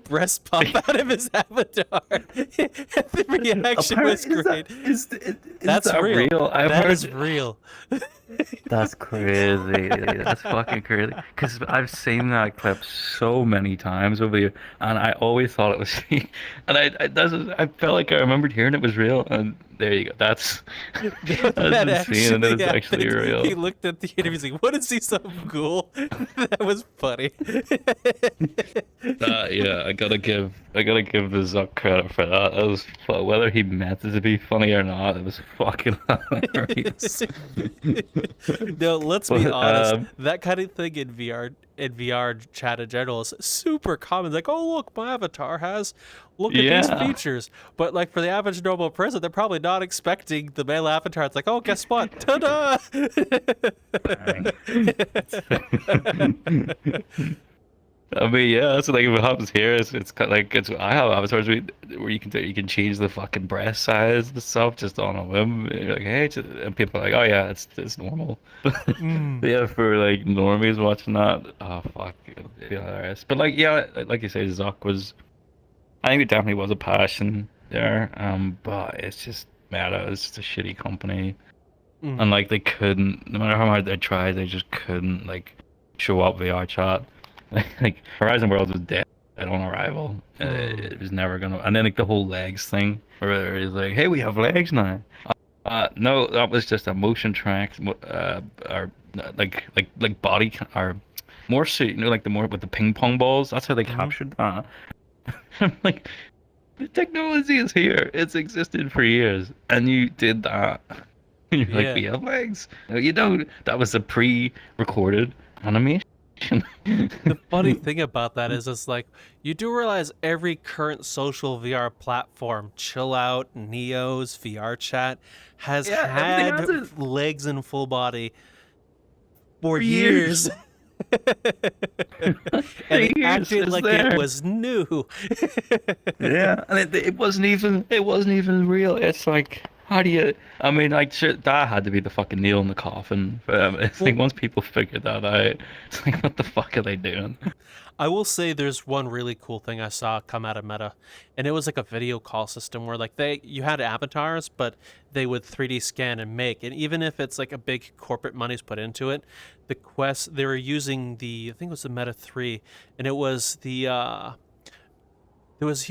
breast pop out of his avatar. The reaction was Apparently, great. is That's that real. real? I've That is heard real. that's crazy. That's fucking crazy. Because I've seen that clip so many times over the and I always thought it was fake. And I felt like I remembered hearing it was real, and There you go. That's That insane, and it's actually happened. He real. looked at the interview. He's like, "What is he so cool?" That was funny. Yeah, I gotta give the Zuck credit for that. That was whether he meant it to be funny or not. It was fucking hilarious. No, let's be But honest. That kind of thing in VR chat in general is super common. Like, oh look, my avatar has look at these yeah. features. But like for the average normal person, they're probably not expecting the male avatar. It's like, oh, guess what? Ta-da! I mean, yeah, that's like what happens here. It's kind of like I have avatars where you can change the fucking breast size and stuff just on a whim. You're like, hey, and people are like, oh yeah, it's normal. Mm. But yeah, for like normies watching that, oh fuck, it'd be hilarious. But like, yeah, like you say, Zuck was. I think it definitely was a passion there. But it's just Meta is just a shitty company, and Mm. like they couldn't, no matter how hard they tried, they just couldn't like show up VR chat. Like Horizon Worlds was dead on arrival. Mm. It was never gonna. And then like the whole legs thing, where it's like, hey, we have legs now. No, that was just a motion track, or like body or more suit, you know, like the more with the ping pong balls. That's how they Mhm. captured that. I'm like, the technology is here. It's existed for years, and you did that. And you're like, Yeah. we have legs. No, you don't. That was a pre-recorded animation. The funny thing about that is it's like you do realize every current social VR platform, Chill Out, Neos, VR Chat, has Yeah, everything has had it legs and full body for for years. years. And For they years, acted it's like it there. was new. Yeah, and it wasn't even real. It's like, how do you? I mean, like, sure, that had to be the fucking nail in the coffin. It's like Well, once people figured that out, it's like, what the fuck are they doing? I will say there's one really cool thing I saw come out of Meta, and it was like a video call system where like you had avatars, but they would 3D scan and make, and even if it's like a big corporate money's put into it, the Quest they were using I think it was the Meta 3, and it was there was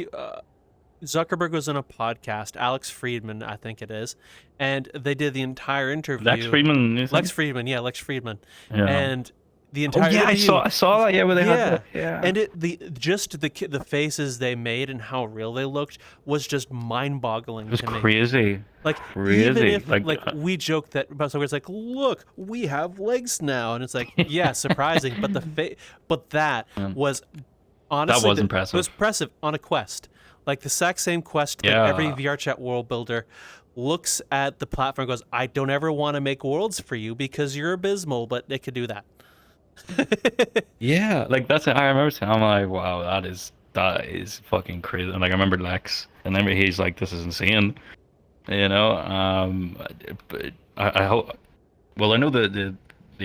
Zuckerberg was on a podcast, Alex Friedman, I think it is, and they did the entire Lex interview. Friedman, you Lex think? Friedman, yeah, Lex Friedman, Yeah. and the Oh entire yeah, interview. I saw that. Yeah, where they had Yeah, yeah. and the faces they made and how real they looked was just mind-boggling It was to me. crazy, Like even crazy. if like we joke that about so it's like, look, we have legs now, and it's like, yeah, surprising, but but that um, was that honestly was it was impressive. impressive on a Quest, like the exact same Quest that every Yeah, VRChat world builder looks at the platform and goes, I don't ever want to make worlds for you because you're abysmal, but it could do that. yeah. Like that's it. I remember saying, I'm like, wow, that is fucking crazy. And like I remember Lex, and then he's like, this is insane. You know, but I hope. Well, I know the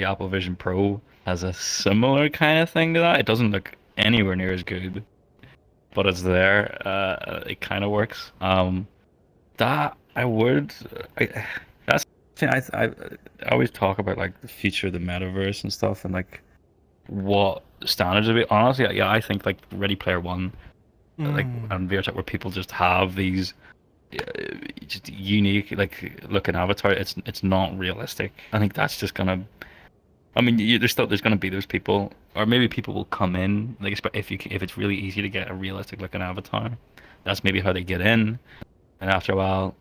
Apple Vision Pro has a similar kind of thing to that. It doesn't look anywhere near as good, but it's there. It kind of works. That I would. That's the thing I always talk about like the future of the metaverse and stuff, and like what standards of it. Honestly, yeah, I think like Ready Player One, like Mm. and VRChat, where people just have these just unique like looking avatar. It's not realistic. I think that's just gonna. I mean, there's gonna be those people, or maybe people will come in like if it's really easy to get a realistic looking avatar. That's maybe how they get in, and after a while,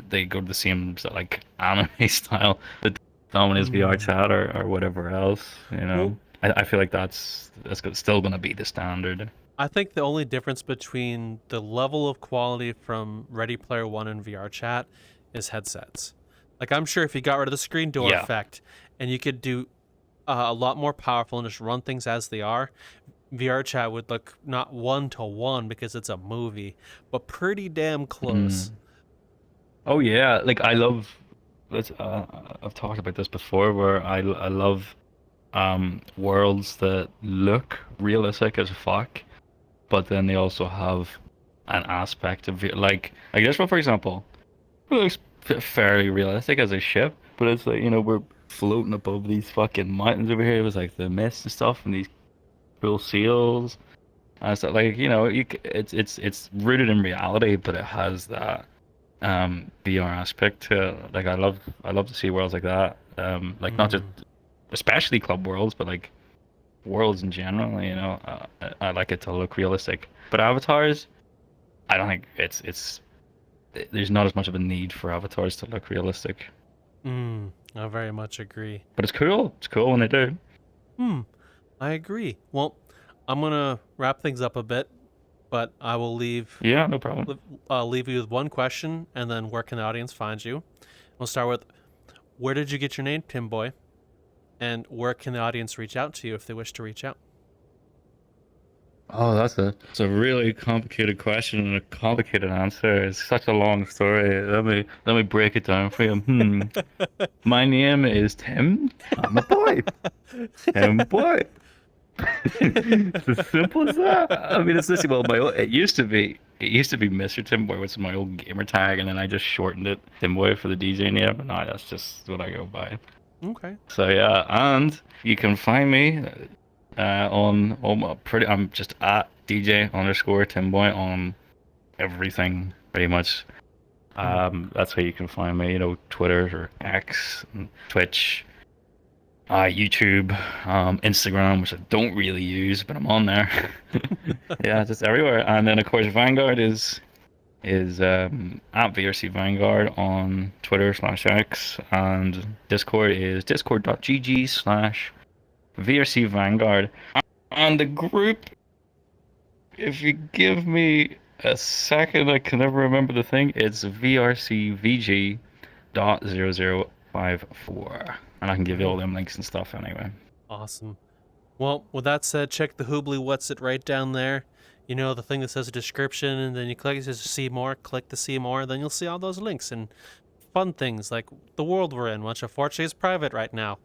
they go to the same like anime style that dominates VR Mm. chat or whatever else. You Well, know, I feel like still gonna be the standard. I think the only difference between the level of quality from Ready Player One and VR Chat is headsets. Like I'm sure if you got rid of the screen door Yeah. effect and you could do a lot more powerful and just run things as they are, VR Chat would look not 1-to-1 because it's a movie, but pretty damn close. Mm. Oh yeah, like I love. Let's. I've talked about this before, where I love worlds that look realistic as fuck, but then they also have an aspect of like this one, for example, it looks fairly realistic as a ship, but it's like, you know, we're floating above these fucking mountains over here. It was like the mist and stuff and these cool seals. And it's like, you know, it's rooted in reality, but it has that VR aspect to it. Like I love to see worlds like that. Like not just especially club worlds, but like worlds in general. You know, I like it to look realistic. But avatars, I don't think there's not as much of a need for avatars to look realistic. I very much agree. But it's cool. It's cool when they do. I agree. Well, I'm gonna wrap things up a bit, but I will Yeah, no problem. leave you with one question, and then where can the audience find you? We'll start with, where did you get your name, Timboy? And where can the audience reach out to you if they wish to reach out? Oh, it's a really complicated question and a complicated answer. It's such a long story. Let me break it down for you. My name is Tim. I'm a boy. Tim Boy. It's as simple as that. I mean, it's literally it used to be Mr. Timboy, which is my old gamer tag, and then I just shortened it Timboy for the DJ name, but now that's just what I go by. Okay. So yeah, and you can find me I'm just at DJ underscore Timboy on everything pretty much. That's where you can find me, you know, Twitter or X, and Twitch, YouTube, Instagram, which I don't really use, but I'm on there. Yeah, just everywhere. And then of course Vanguard is at VRC Vanguard on Twitter/X, and Discord is discord.gg/VRC Vanguard. And the group, if you give me a second, I can never remember the thing. It's vrcvg.0054, and I can give you all them links and stuff anyway. Awesome. Well, with that said, check the Hoobly What's It right down there. You know, the thing that says a description, and then you click it says see more, click to see more, then you'll see all those links and fun things like the world we're in, which unfortunately is private right now.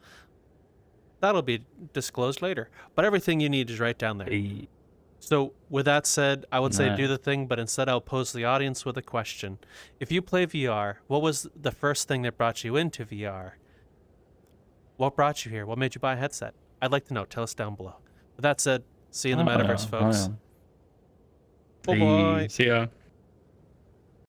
That'll be disclosed later. But everything you need is right down there. So with that said, I would say do the thing, but instead I'll pose the audience with a question. If you play VR, what was the first thing that brought you into VR? What brought you here? What made you buy a headset? I'd like to know. Tell us down below. With that said, see you in the metaverse, folks. Bye-bye. See ya.